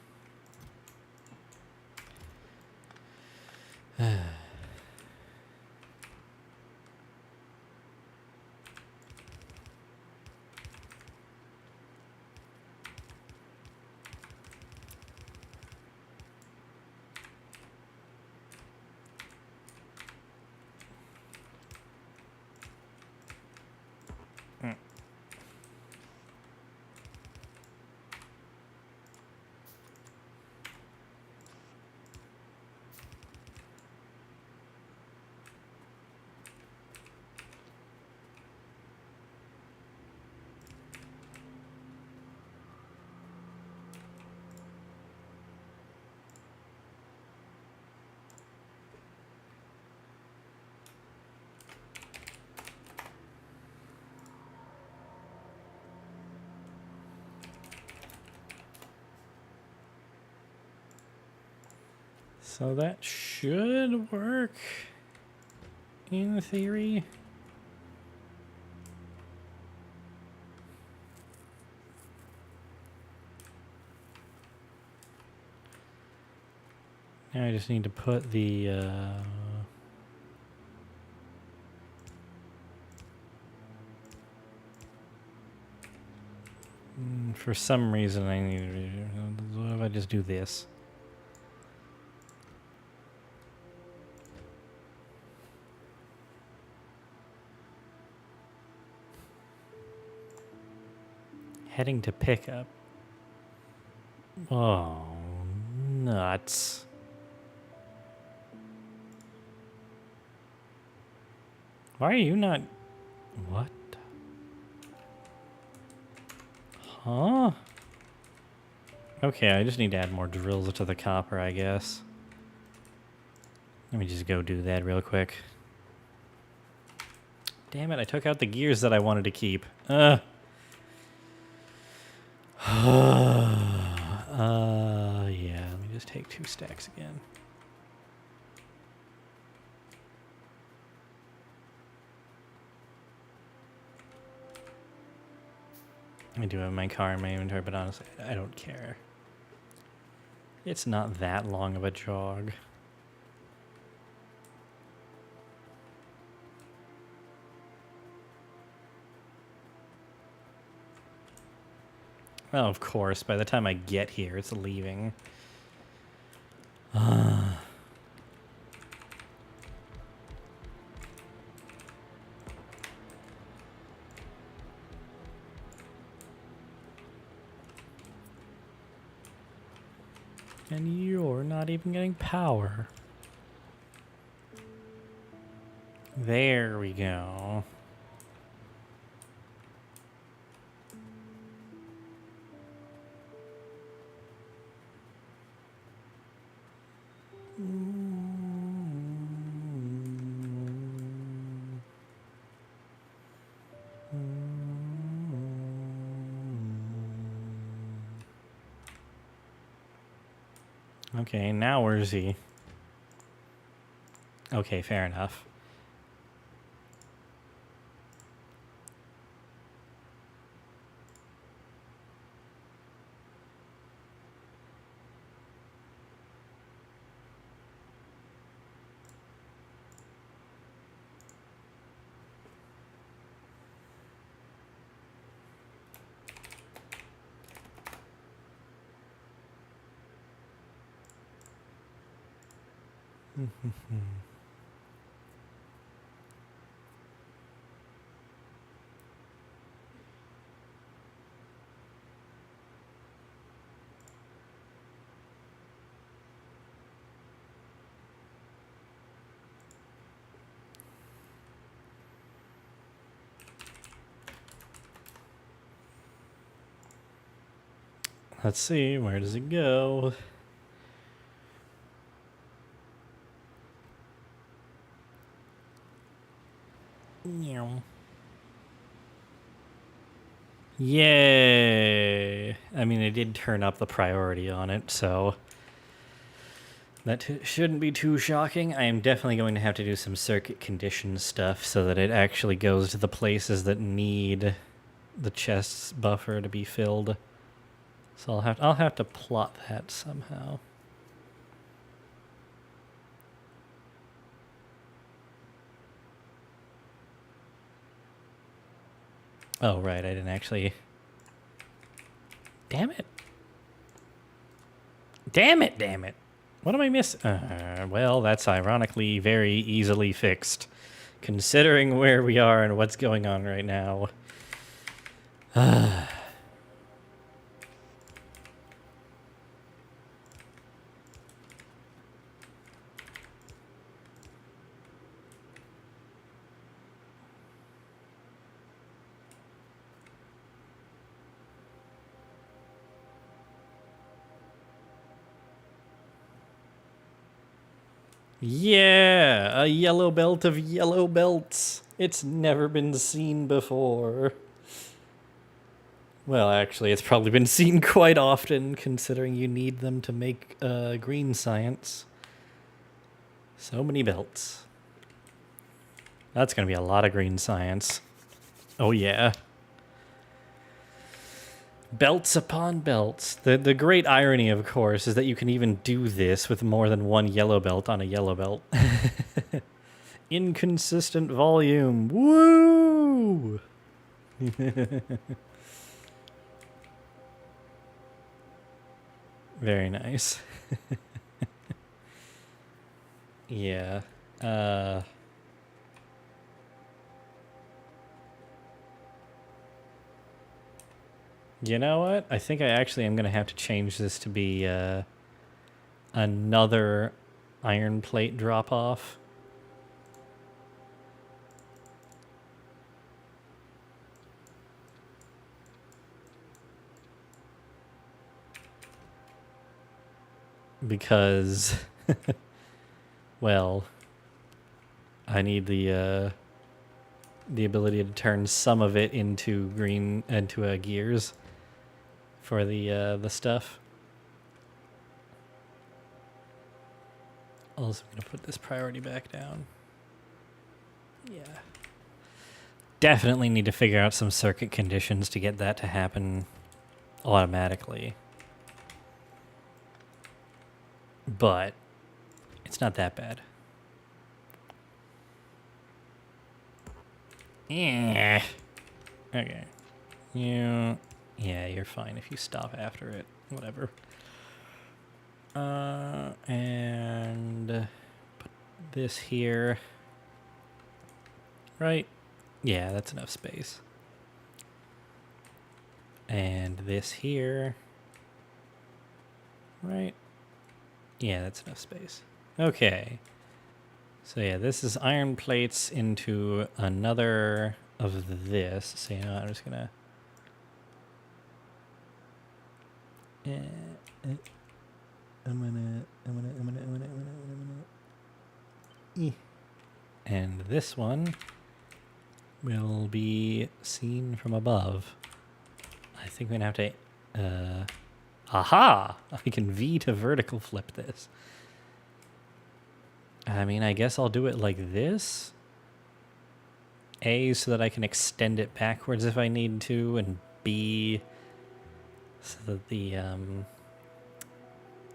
So that should work in theory. Now I just need to put the for some reason I need to, what if I just do this? Heading to pickup. Oh, nuts. Why are you not... What? Huh? Okay, I just need to add more drills to the copper, I guess. Let me just go do that real quick. Damn it, I took out the gears that I wanted to keep. Yeah, let me just take 2 stacks again. I do have my car in my inventory, but honestly, I don't care. It's not that long of a jog. Well, of course, by the time I get here, it's leaving. And you're not even getting power. There we go. Okay, now where's he? Okay, fair enough. Let's see, where does it go? Yay! I mean, I did turn up the priority on it, so that shouldn't be too shocking. I am definitely going to have to do some circuit condition stuff so that it actually goes to the places that need the chest's buffer to be filled. So I'll have to plot that somehow. Oh, right, I didn't actually... Damn it. Damn it, damn it. What am I missing? Well, that's ironically very easily fixed, considering where we are and what's going on right now. Yeah, a yellow belt of yellow belts. It's never been seen before. Well, actually, it's probably been seen quite often, considering you need them to make green science. So many belts. That's going to be a lot of green science. Oh, yeah. Belts upon belts. The great irony, of course, is that you can even do this with more than one yellow belt on a yellow belt. Inconsistent volume. Woo! Very nice. Yeah. You know what? I think I actually am going to have to change this to be another iron plate drop-off. Because, well, I need the ability to turn some of it into gears for the stuff. Also, I'm gonna put this priority back down. Yeah. Definitely need to figure out some circuit conditions to get that to happen automatically. But it's not that bad. Yeah. Okay. Yeah, you're fine if you stop after it. Whatever. And put this here. Right? Yeah, that's enough space. And this here. Right? Yeah, that's enough space. Okay. So yeah, this is iron plates into another of this. So you know, I'm just gonna... And this one will be seen from above. I think we're gonna have to... aha! I can V to vertical flip this. I mean, I guess I'll do it like this. A, so that I can extend it backwards if I need to, and B, so that the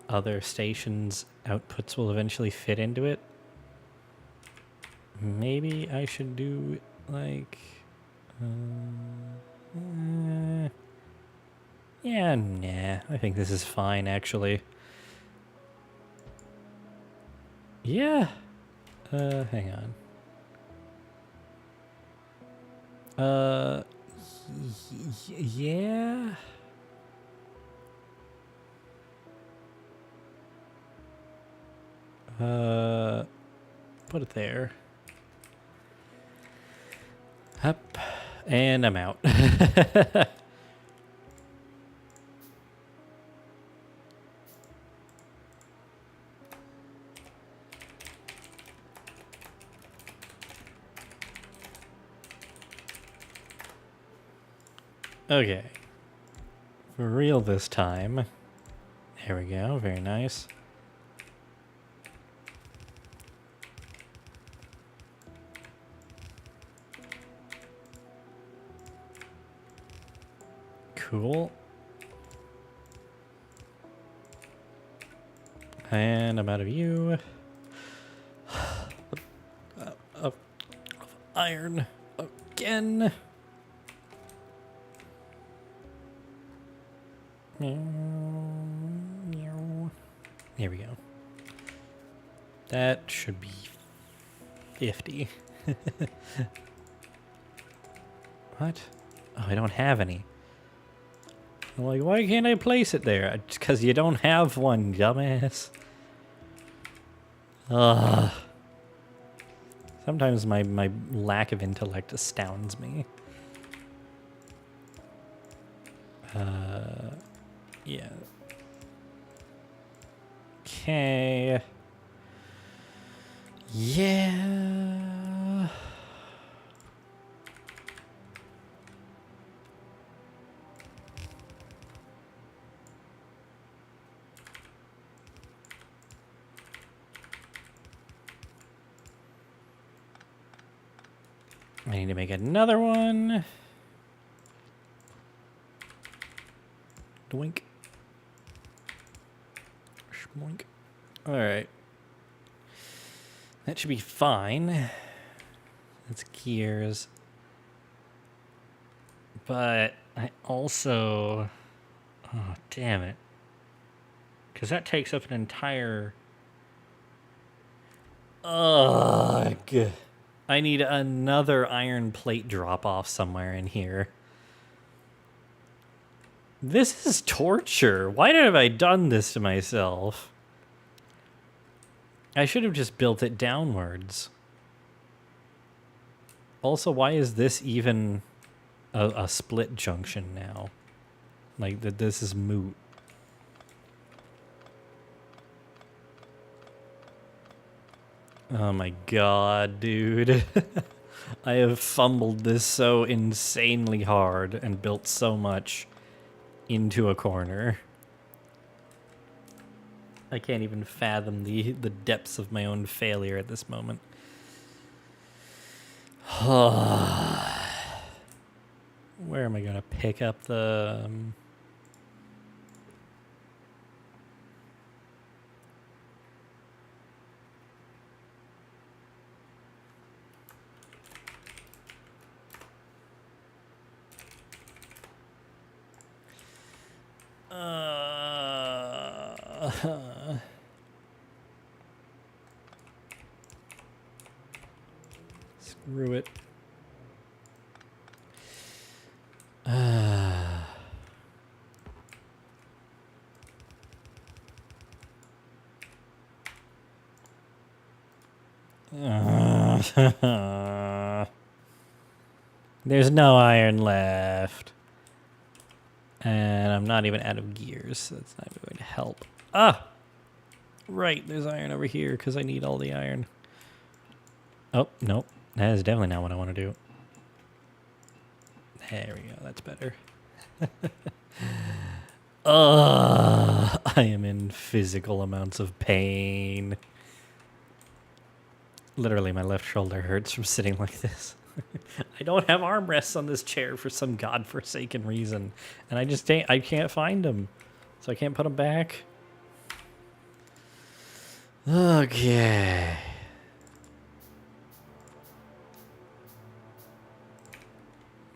other station's outputs will eventually fit into it. Maybe I should do like... yeah, nah. I think this is fine, actually. Yeah. Hang on. Yeah. Put it there. Up. And I'm out. Okay. For real this time. There we go. Very nice. Cool. And I'm out of you. Of iron again. Here we go. That should be 50. What? Oh, I don't have any. I'm like, why can't I place it there? Just because you don't have one, dumbass. Ugh. Sometimes my lack of intellect astounds me. Yeah. Okay. Yeah. I need to make another one. Doink. Schmoink. All right. That should be fine. That's gears. But I also... Oh, damn it. Because that takes up an entire... Ugh. I need another iron plate drop-off somewhere in here. This is torture. Why have I done this to myself? I should have just built it downwards. Also, why is this even a split junction now? Like, this is moot. Oh my god, dude. I have fumbled this so insanely hard and built so much into a corner. I can't even fathom the depths of my own failure at this moment. Where am I going to pick up the... Screw it. There's no iron left. And I'm not even out of gears, so that's not going to help. Ah! Right, there's iron over here because I need all the iron. Oh, nope. That is definitely not what I want to do. There we go, that's better. I am in physical amounts of pain. Literally, my left shoulder hurts from sitting like this. I don't have armrests on this chair for some godforsaken reason. And I can't find them. So I can't put them back. Okay.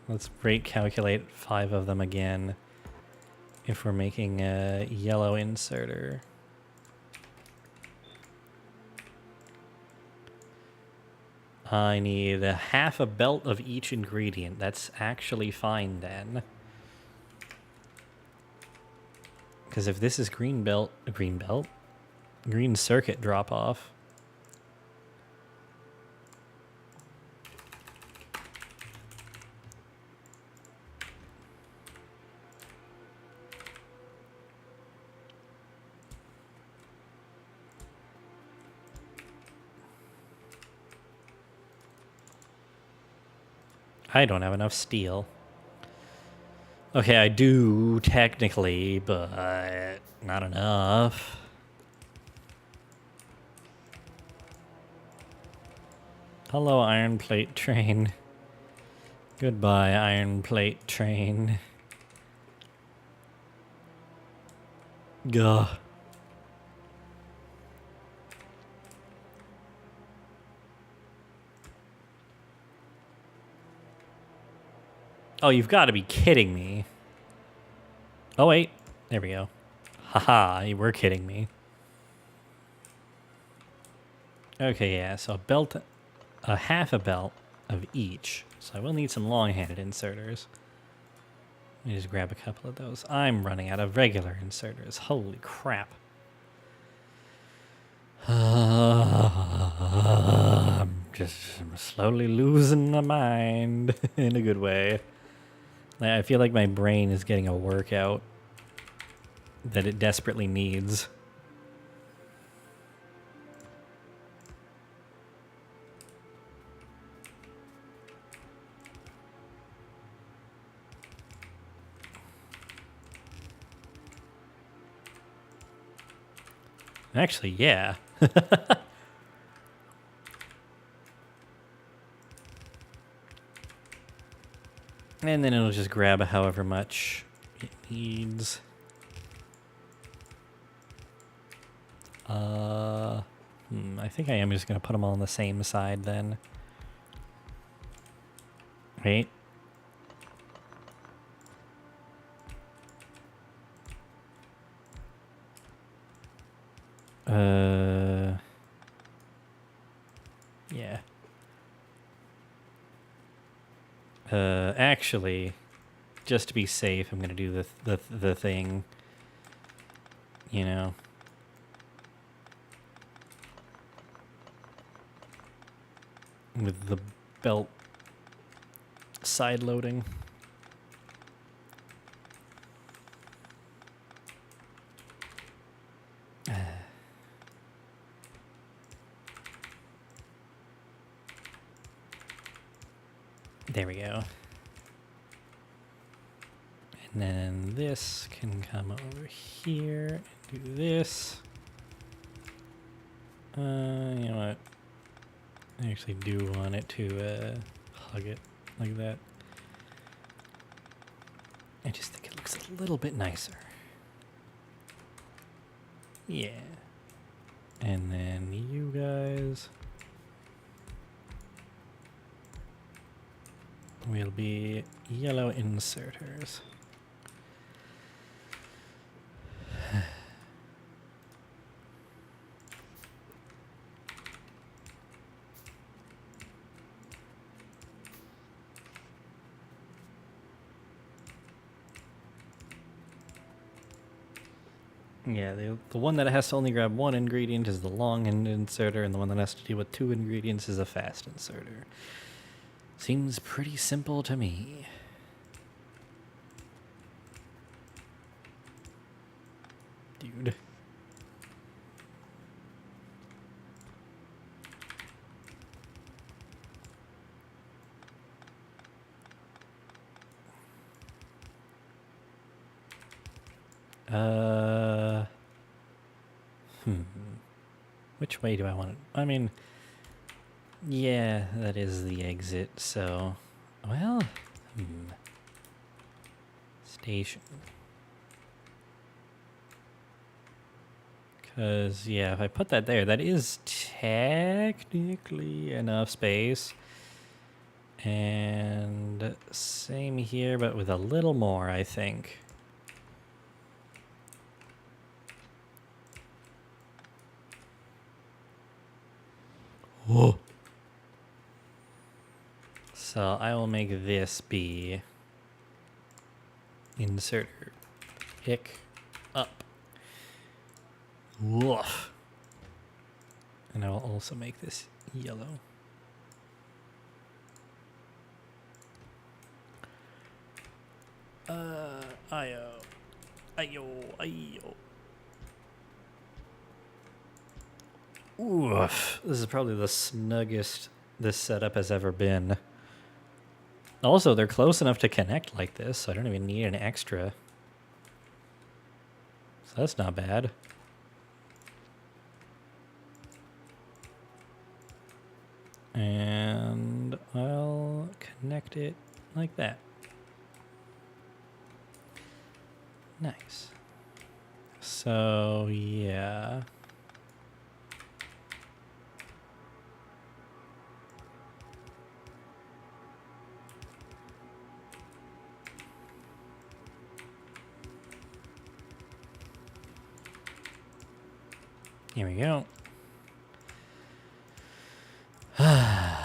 Let's rate calculate 5 of them again. If we're making a yellow inserter. I need a half a belt of each ingredient. That's actually fine then. Because if this is green circuit drop off. I don't have enough steel. Okay, I do technically, but not enough. Hello, iron plate train. Goodbye, iron plate train. Gah. Oh, you've got to be kidding me. Oh, wait. There we go. Haha, you were kidding me. Okay, yeah, so a half a belt of each. So I will need some long-handed inserters. Let me just grab a couple of those. I'm running out of regular inserters. Holy crap. I'm slowly losing my mind in a good way. I feel like my brain is getting a workout that it desperately needs. Actually, yeah. And then it'll just grab however much it needs. I think I am just going to put them all on the same side then. Wait. Yeah. Actually, just to be safe, I'm gonna do the thing. You know. With the belt side loading. There we go. And then this can come over here and do this. You know what? I actually do want it to hug it like that. I just think it looks a little bit nicer. Yeah. And then you guys will be yellow inserters. Yeah, the one that has to only grab one ingredient is the long end inserter, and the one that has to deal with 2 ingredients is a fast inserter. Seems pretty simple to me. Dude. Which way do I want it? I mean, yeah, that is the exit, so... Well, Station. Because, yeah, if I put that there, that is technically enough space. And same here, but with a little more, I think. Whoa. So I will make this be inserter. Pick up. Woof. And I will also make this yellow. Ayo. Oof. This is probably the snuggest this setup has ever been. Also, they're close enough to connect like this, so I don't even need an extra. So that's not bad. And I'll connect it like that. Nice. So, yeah. Here we go. I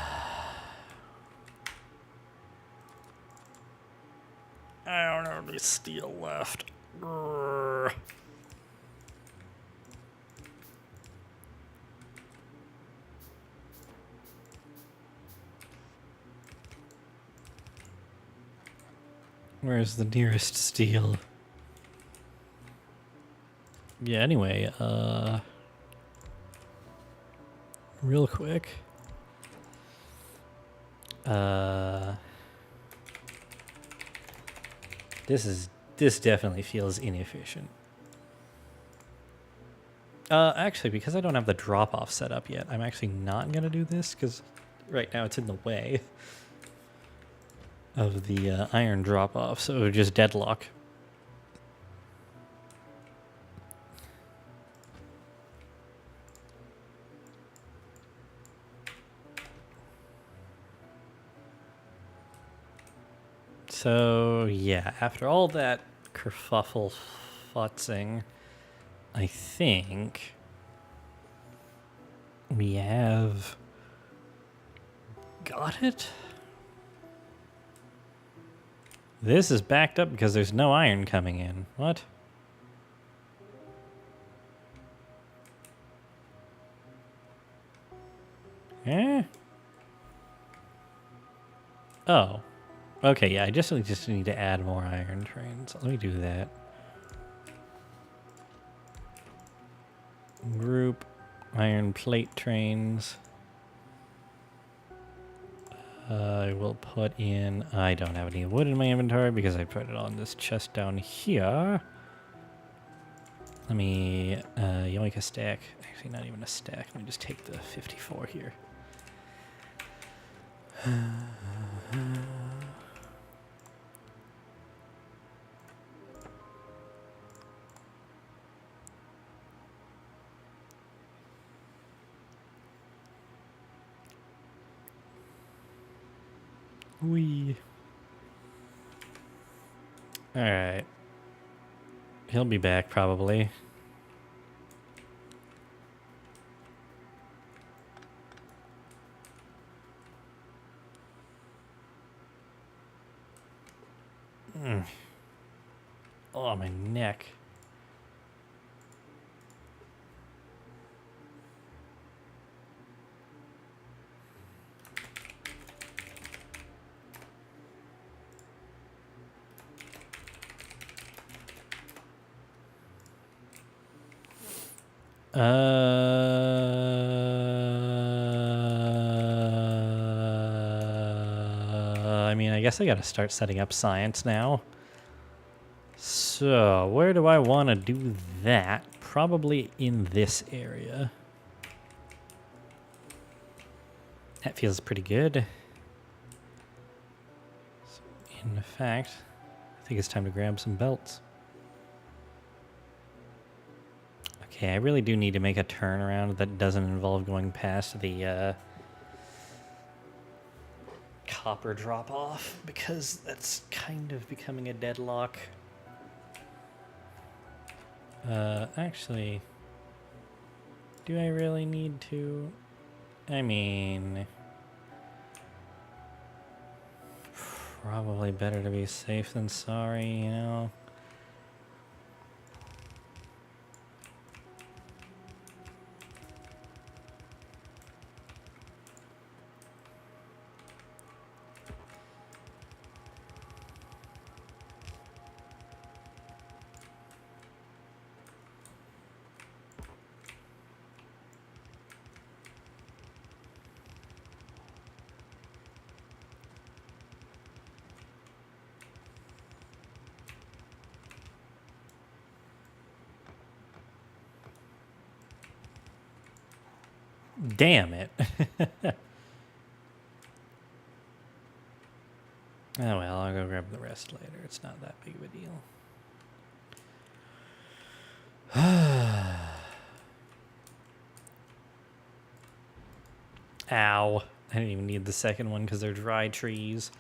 don't have any steel left. Grrr. Where's the nearest steel? Yeah, anyway, real quick. This definitely feels inefficient. Actually, because I don't have the drop-off set up yet, I'm actually not gonna do this because right now it's in the way of the iron drop-off, so it would just deadlock. So, yeah, after all that kerfuffle futzing, I think we have got it. This is backed up because there's no iron coming in. What? Eh? Oh. Okay, yeah, I just need to add more iron trains. Let me do that. Group iron plate trains. I will put in... I don't have any wood in my inventory because I put it on this chest down here. Let me yoink a stack. Actually, not even a stack. Let me just take the 54 here. Wee. Alright. He'll be back, probably. Oh, my neck. I mean, I guess I gotta start setting up science now. So, where do I want to do that? Probably in this area. That feels pretty good. In fact, I think it's time to grab some belts. Okay, I really do need to make a turnaround that doesn't involve going past the copper drop-off, because that's kind of becoming a deadlock. Actually, do I really need to? I mean, probably better to be safe than sorry, you know? Damn it. Oh well, I'll go grab the rest later. It's not that big of a deal. Ow. I didn't even need the second one because they're dry trees.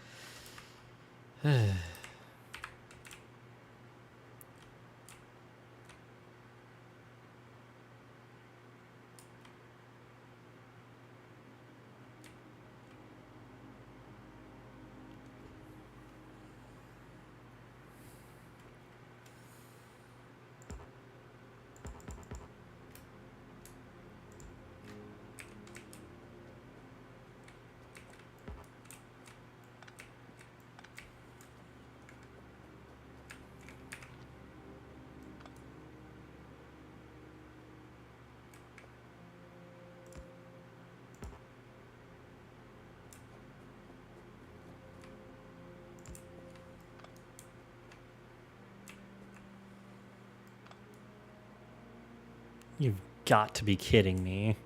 You've got to be kidding me.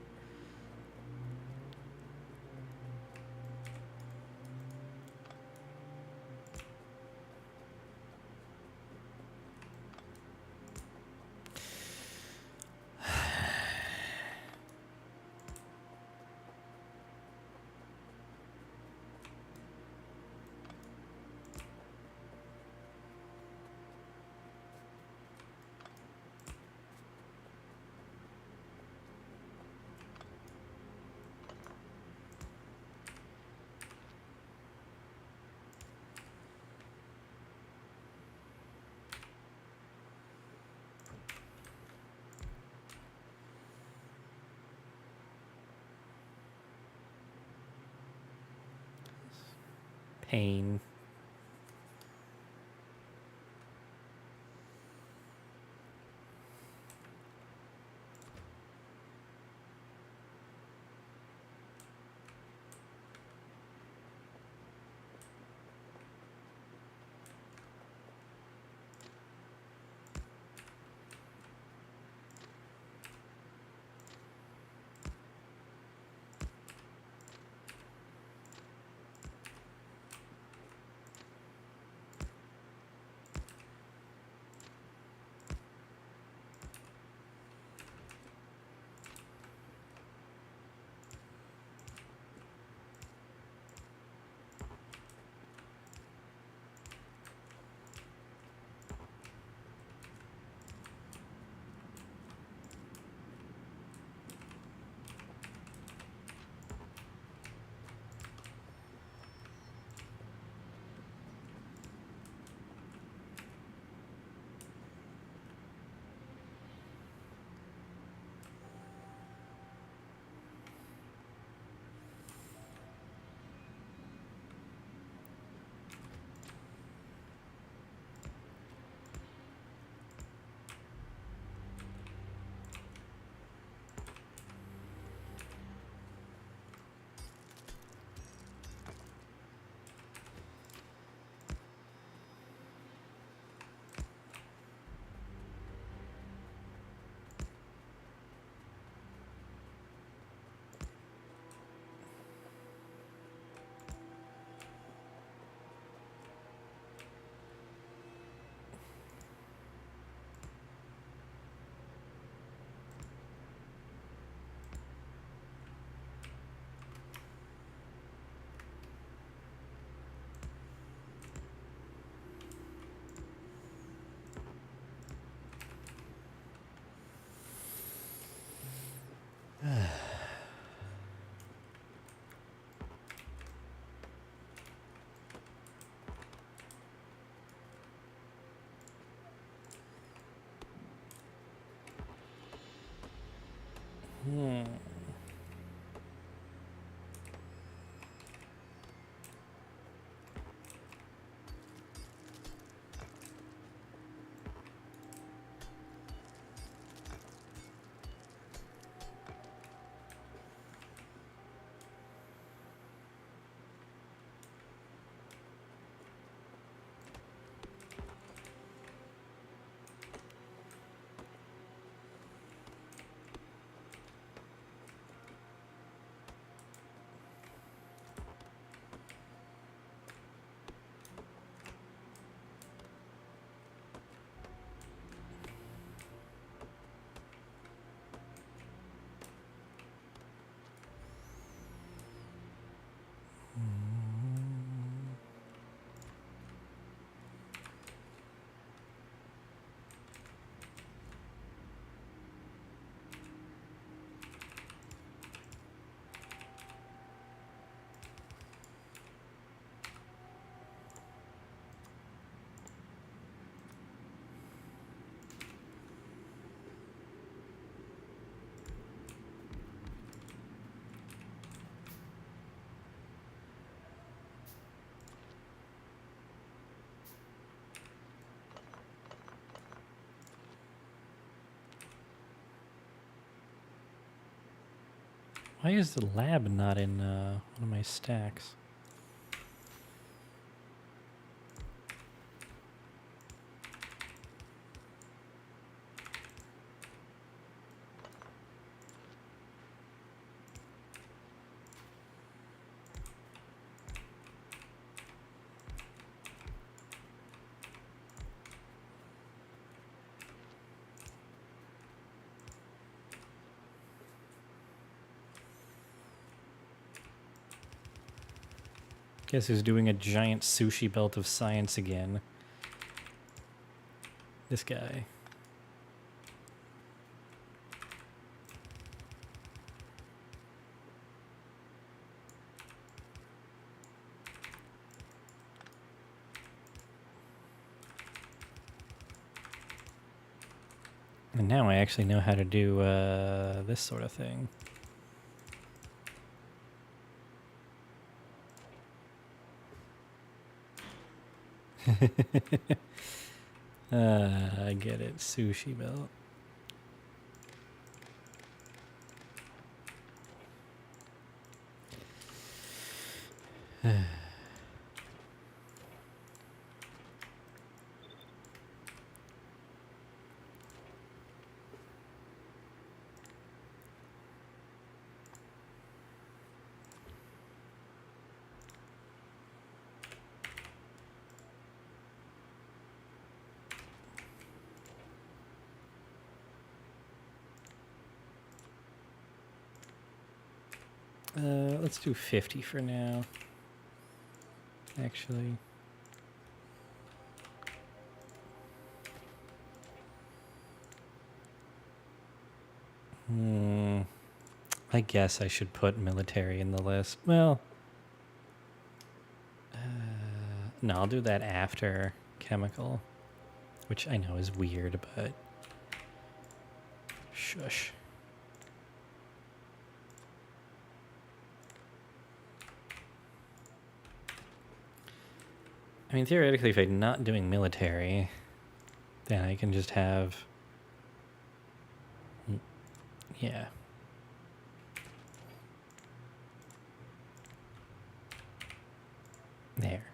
Pain. Why is the lab not in one of my stacks? Guess who's doing a giant sushi belt of science again? This guy. And now I actually know how to do this sort of thing. I get it. Sushi belt. Let's do 50 for now. Actually. I guess I should put military in the list. Well, no, I'll do that after chemical, which I know is weird, but shush. I mean, theoretically, if I'm not doing military, then I can just have... Yeah. There.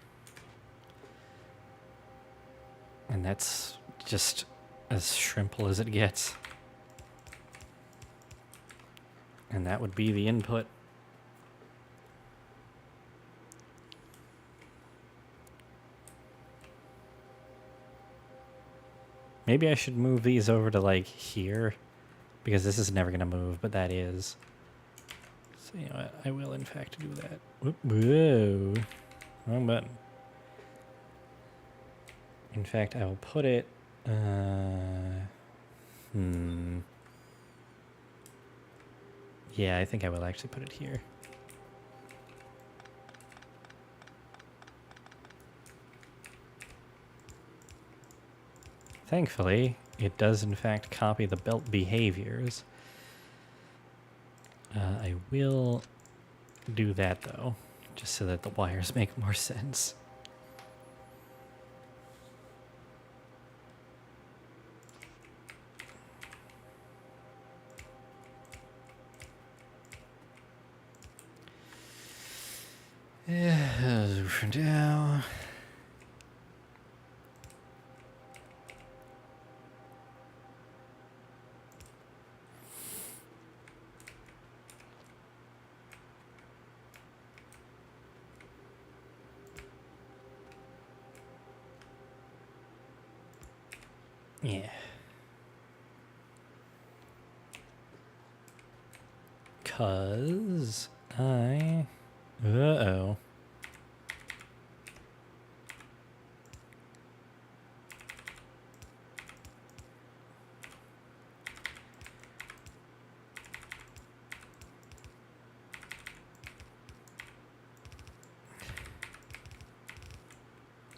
And that's just as shrimple as it gets. And that would be the input. Maybe I should move these over to, like, here. Because this is never going to move, but that is. So, you know what? I will, in fact, do that. Whoa. Wrong button. In fact, I will put it... Yeah, I think I will actually put it here. Thankfully, it does in fact copy the belt behaviors. I will do that though, just so that the wires make more sense. Yeah, for now. Yeah. 'Cause I... Uh-oh.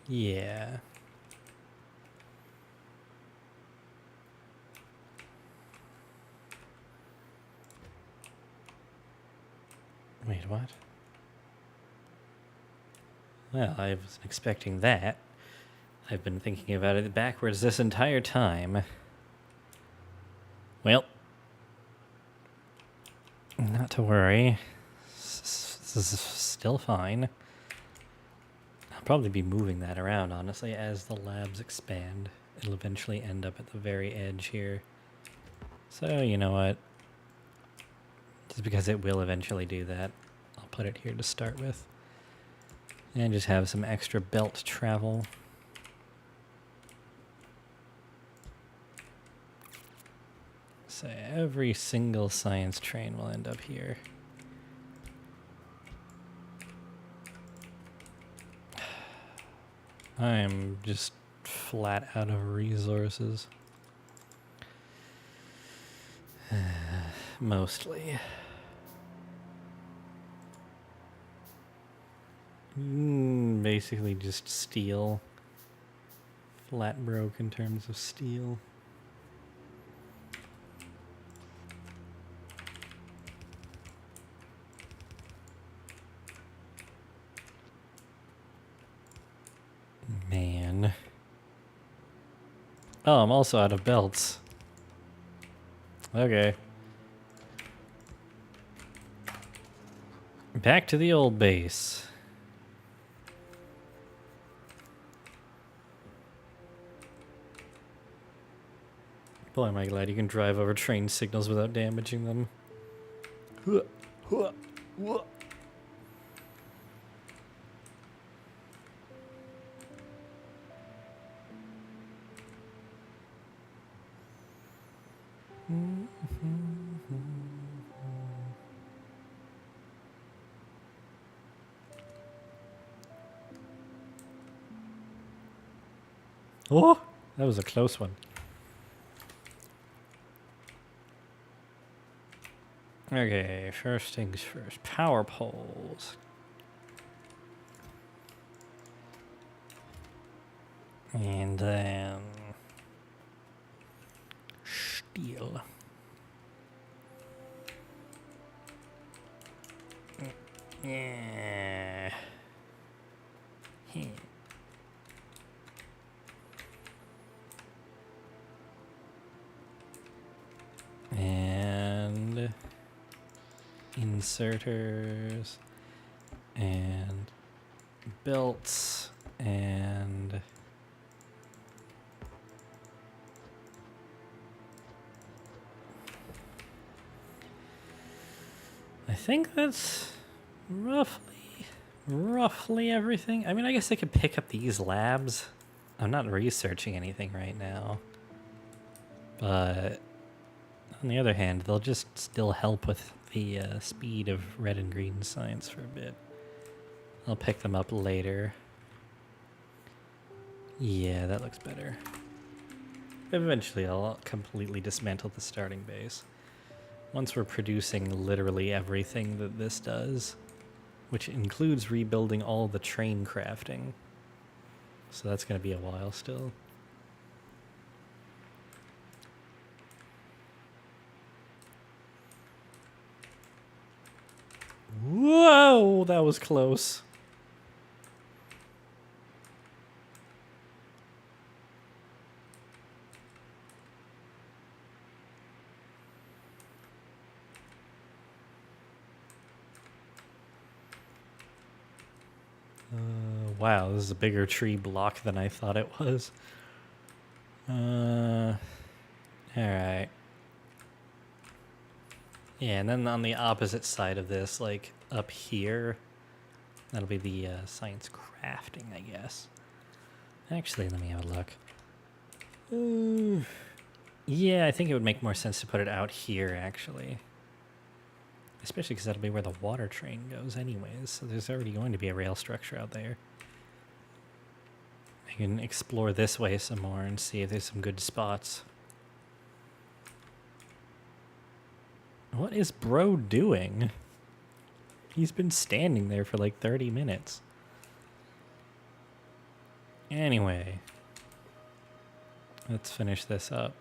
Yeah. Wait, what? Well, I wasn't expecting that. I've been thinking about it backwards this entire time. Well. Not to worry. This is still fine. I'll probably be moving that around, honestly, as the labs expand. It'll eventually end up at the very edge here. So, you know what? Just because it will eventually do that, I'll put it here to start with. And just have some extra belt travel. So every single science train will end up here. I'm just flat out of resources. Mostly. Basically just steel. Flat broke in terms of steel. Man. Oh, I'm also out of belts. Okay. Back to the old base. Boy, am I glad you can drive over train signals without damaging them. Oh, that was a close one. Okay, first things first. Power poles. And then steel. Yeah. And inserters and belts and I think that's roughly everything. I mean, I guess I could pick up these labs. I'm not researching anything right now, but on the other hand, they'll just still help with the speed of red and green science for a bit. I'll pick them up later. Yeah, that looks better. Eventually, I'll completely dismantle the starting base. Once we're producing literally everything that this does, which includes rebuilding all the train crafting. So that's going to be a while still. Whoa, that was close. Wow, this is a bigger tree block than I thought it was. Alright. Yeah, and then on the opposite side of this, like up here, that'll be the science crafting, I guess. Actually, let me have a look. Yeah, I think it would make more sense to put it out here, actually. Especially because that'll be where the water train goes anyways, so there's already going to be a rail structure out there. I can explore this way some more and see if there's some good spots. What is bro doing? He's been standing there for like 30 minutes. Anyway, let's finish this up.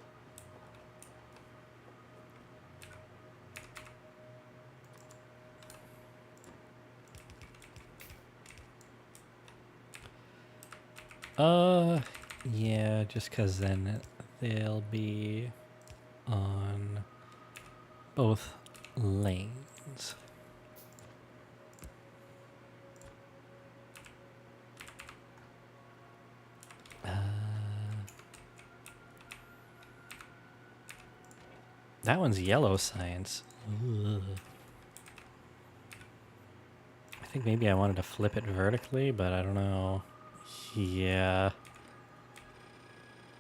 Yeah, just because then they'll be on both lanes. means. That one's yellow science. Ugh. I think maybe I wanted to flip it vertically, but I don't know. Yeah.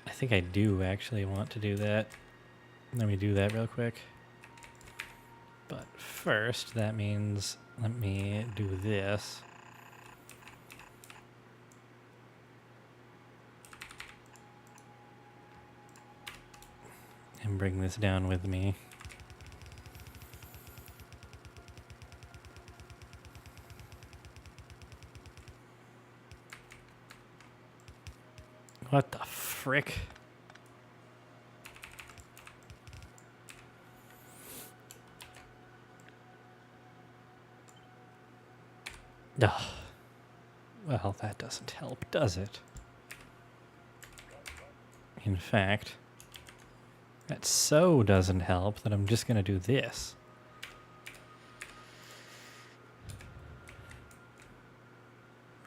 I think I do actually want to do that. Let me do that real quick. But first, that means let me do this. And bring this down with me. What the frick? Ugh. Well, that doesn't help, does it? In fact, that so doesn't help that I'm just going to do this.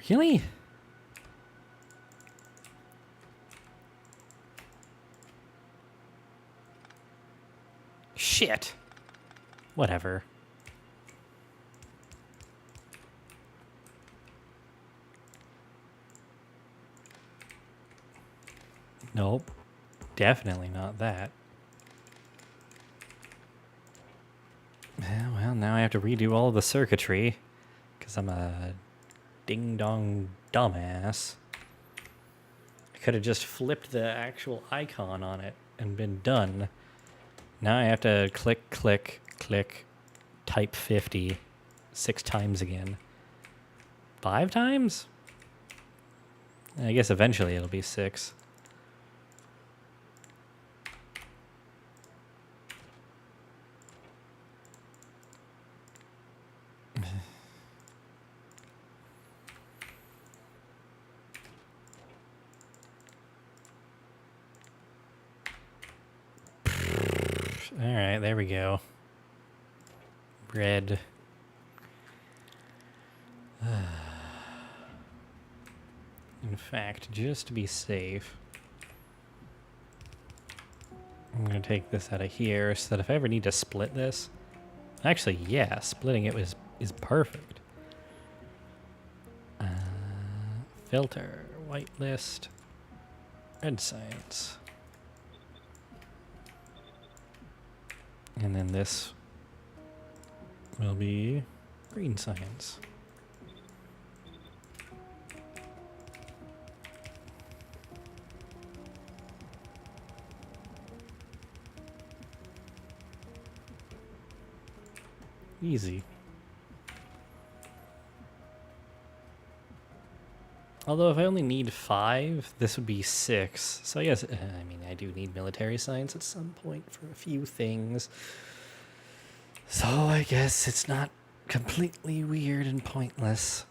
Really? Shit. Whatever. Nope. Definitely not that. Yeah, well, now I have to redo all of the circuitry because I'm a ding-dong dumbass. I could have just flipped the actual icon on it and been done. Now I have to click, click, click, type 50 6 times again. 5 times? I guess eventually it'll be 6. Alright, there we go. Red. In fact, just to be safe, I'm going to take this out of here so that if I ever need to split this... Actually, yeah, splitting it is perfect. Filter, whitelist, red science. And then this will be green science. Easy. Although if I only need 5, this would be 6. So yes, I mean, I do need military science at some point for a few things. So I guess it's not completely weird and pointless.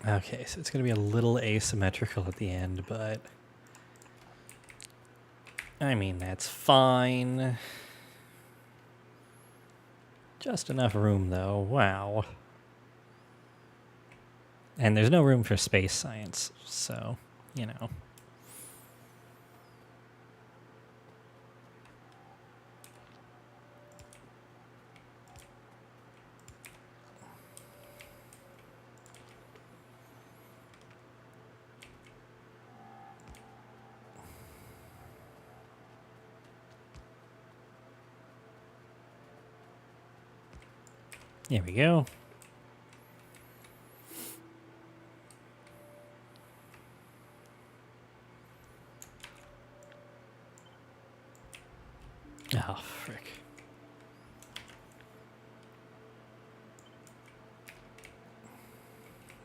Okay, so it's going to be a little asymmetrical at the end, but... I mean, that's fine. Just enough room, though. Wow. And there's no room for space science, so, you know. There we go. Oh, frick.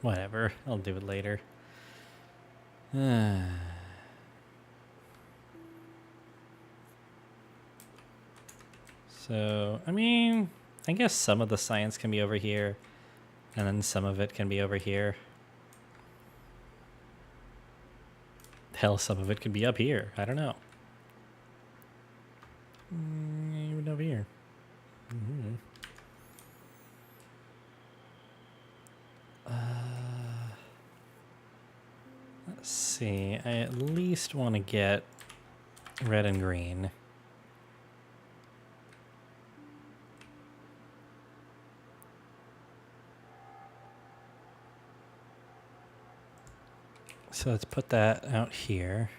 Whatever, I'll do it later. So, I mean, I guess some of the science can be over here, and then some of it can be over here. Hell, some of it could be up here. I don't know. Even over here. Mm-hmm. Let's see. I at least want to get red and green. So let's put that out here.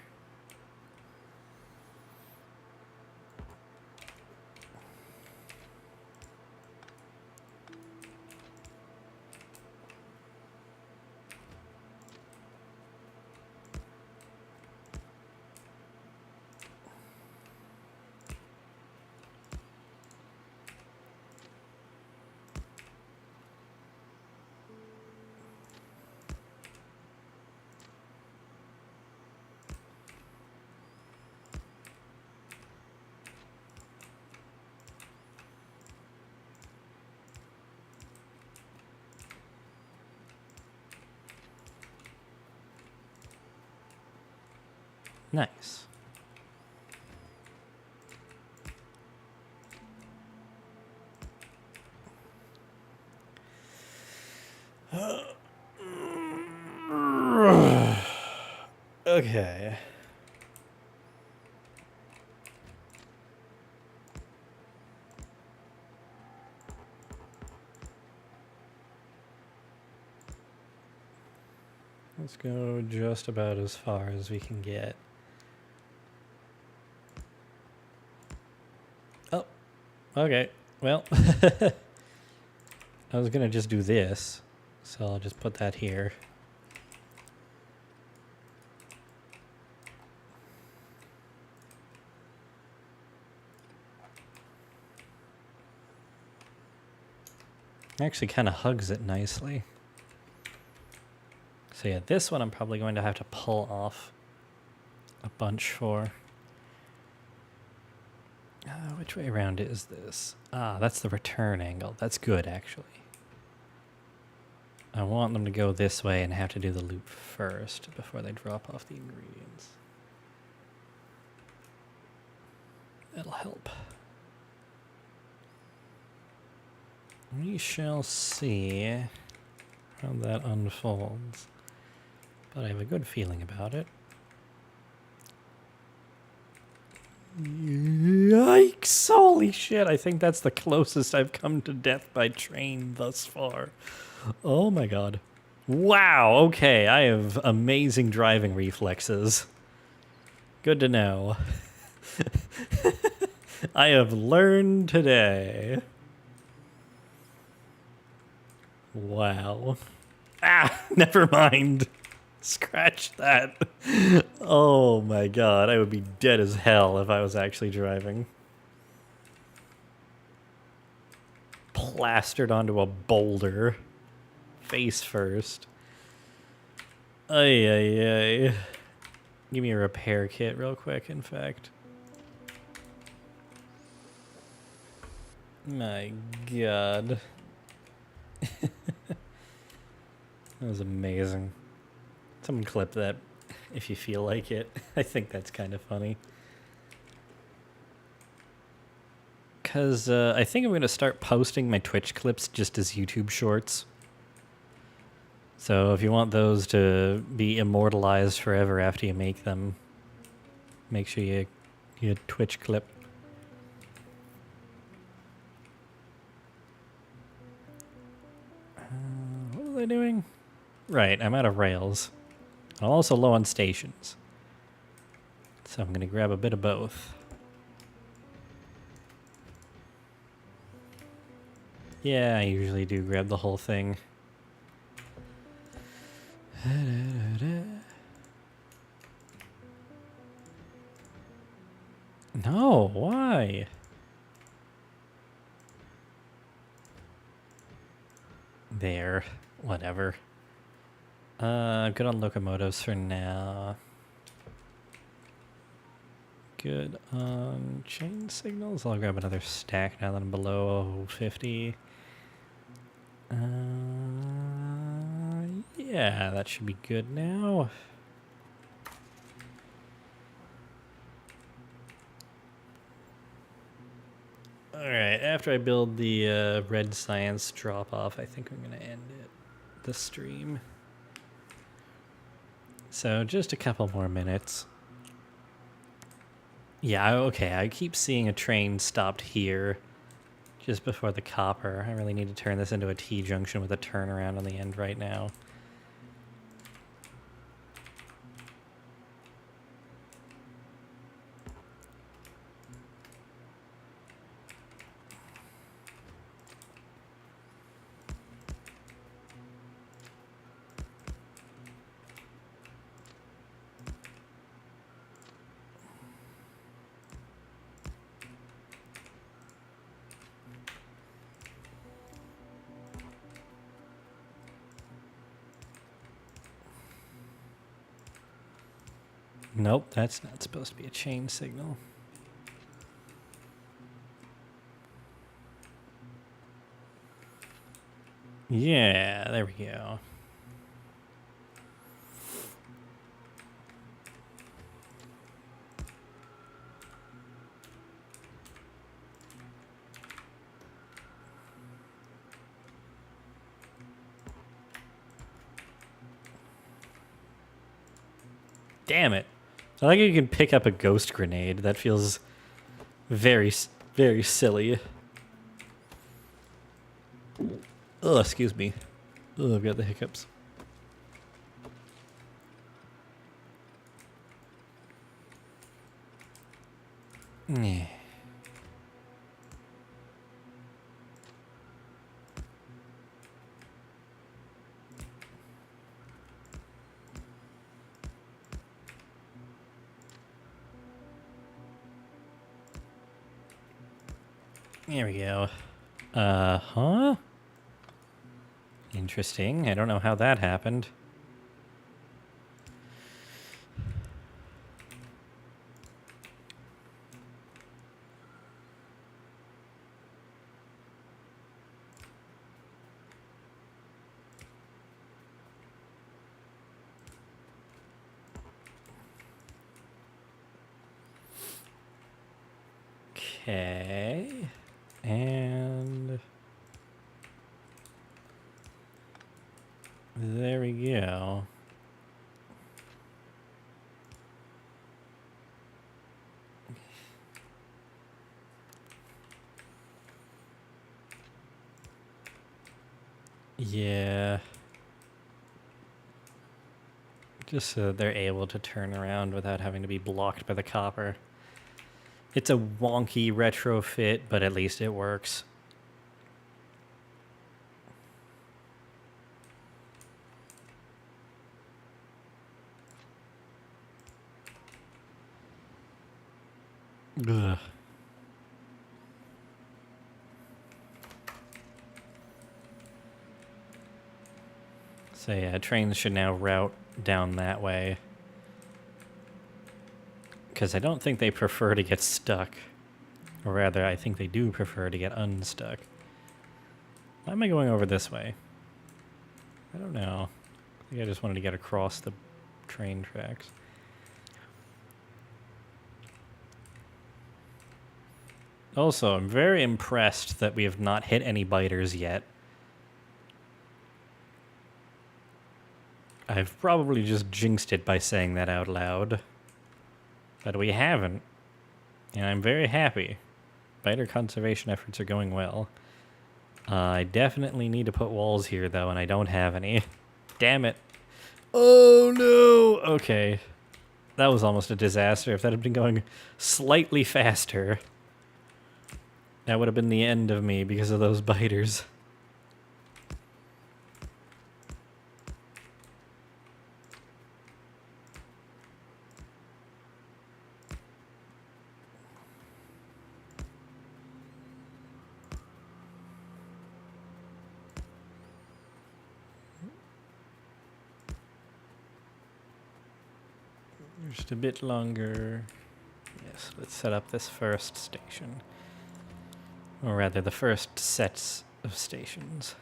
Nice. Okay. Let's go just about as far as we can get. Oh, okay. Well, I was gonna just do this, so I'll just put that here. Actually kind of hugs it nicely. So yeah, this one I'm probably going to have to pull off a bunch for. Which way around is this? Ah, that's the return angle. That's good, actually. I want them to go this way and have to do the loop first before they drop off the ingredients. That'll help. We shall see how that unfolds, but I have a good feeling about it. Yikes! Holy shit, I think that's the closest I've come to death by train thus far. Oh my god. Wow, okay, I have amazing driving reflexes. Good to know. I have learned today. Wow. Ah, never mind. Scratch that. Oh my god, I would be dead as hell if I was actually driving. Plastered onto a boulder. Face first. Ay, ay, ay. Give me a repair kit real quick, in fact. My god. That was amazing. Someone clip that if you feel like it. I think that's kind of funny. Because I think I'm going to start posting my Twitch clips just as YouTube shorts. So if you want those to be immortalized forever after you make them, make sure you Twitch clip. What was I doing? Right, I'm out of rails. I'm also low on stations. So I'm going to grab a bit of both. Yeah, I usually do grab the whole thing. No, why? there. Whatever. Good on locomotives for now. Good on chain signals. I'll grab another stack now that I'm below 50. Yeah, that should be good now. Alright, after I build the red science drop-off, I think I'm going to end the stream. So just a couple more minutes. Yeah, okay, I keep seeing a train stopped here just before the copper. I really need to turn this into a T-junction with a turnaround on the end right now. Nope, that's not supposed to be a chain signal. Yeah, there we go. Damn it. I like you can pick up a ghost grenade. That feels very, very silly. Oh, excuse me. Oh, I've got the hiccups. Yeah. There we go. Huh? Interesting. I don't know how that happened. Okay. And there we go. Yeah. Just so they're able to turn around without having to be blocked by the copper. It's a wonky retrofit, but at least it works. Ugh. So yeah, trains should now route down that way. Because I don't think they prefer to get stuck. Or rather, I think they do prefer to get unstuck. Why am I going over this way? I don't know. I think I just wanted to get across the train tracks. Also, I'm very impressed that we have not hit any biters yet. I've probably just jinxed it by saying that out loud. But we haven't. And I'm very happy. Biter conservation efforts are going well. I definitely need to put walls here, though, and I don't have any. Damn it. Oh, no! Okay. That was almost a disaster. If that had been going slightly faster, that would have been the end of me because of those biters. Just a bit longer. Yes, let's set up this first station. Or rather, the first sets of stations.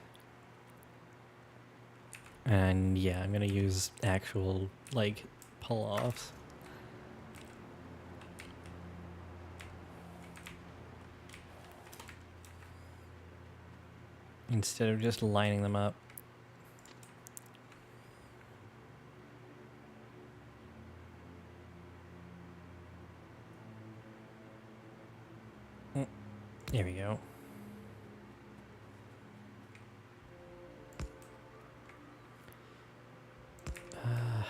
And yeah, I'm gonna use actual, like, pull-offs. Instead of just lining them up. There we go.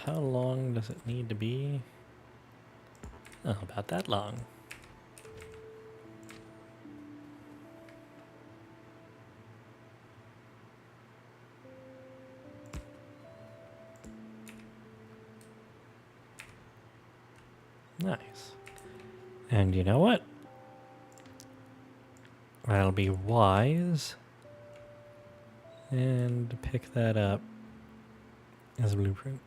How long does it need to be? Oh, about that long. Nice. And you know what? That'll be wise. And pick that up as a blueprint.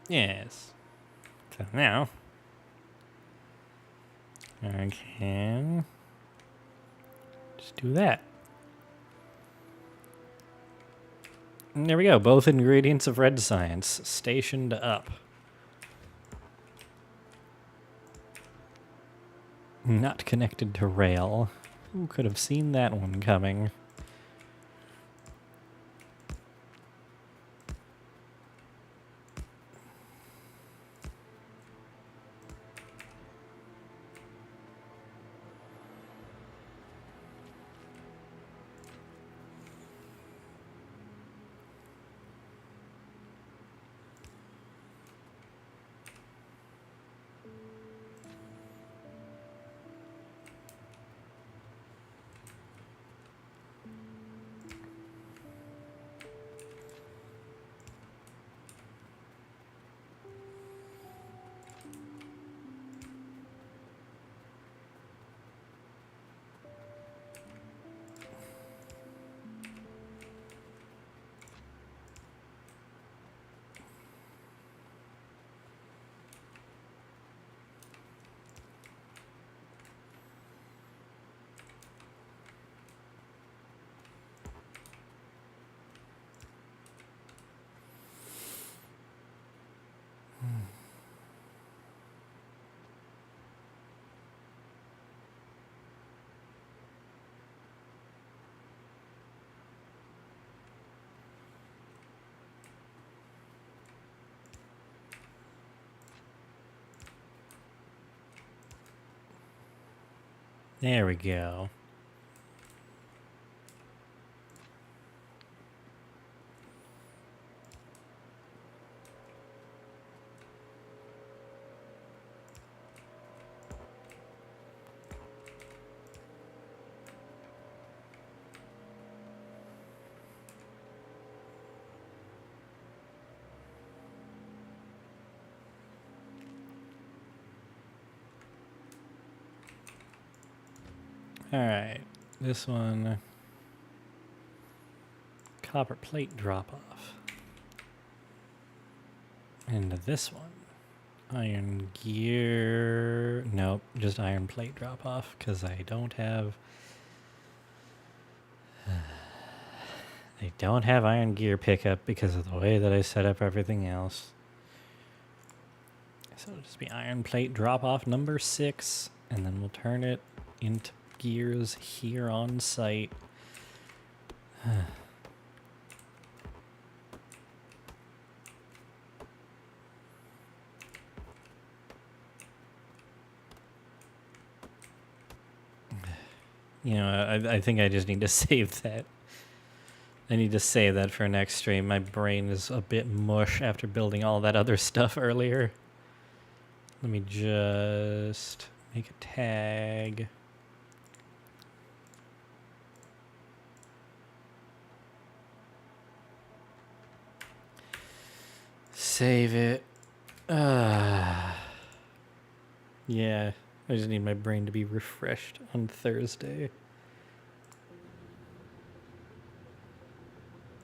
Yes. So now I can just do that. And there we go. Both ingredients of red science stationed up. Not connected to rail. Who could have seen that one coming? There we go. Alright, this one, copper plate drop off. And this one, iron gear, nope, just iron plate drop off, because I don't have iron gear pickup because of the way that I set up everything else. So it'll just be iron plate drop off number 6, and then we'll turn it into gears here on site. You know, I think I just need to save that. I need to save that for next stream. My brain is a bit mush after building all that other stuff earlier. Let me just make a tag. Save it. Yeah. I just need my brain to be refreshed on Thursday.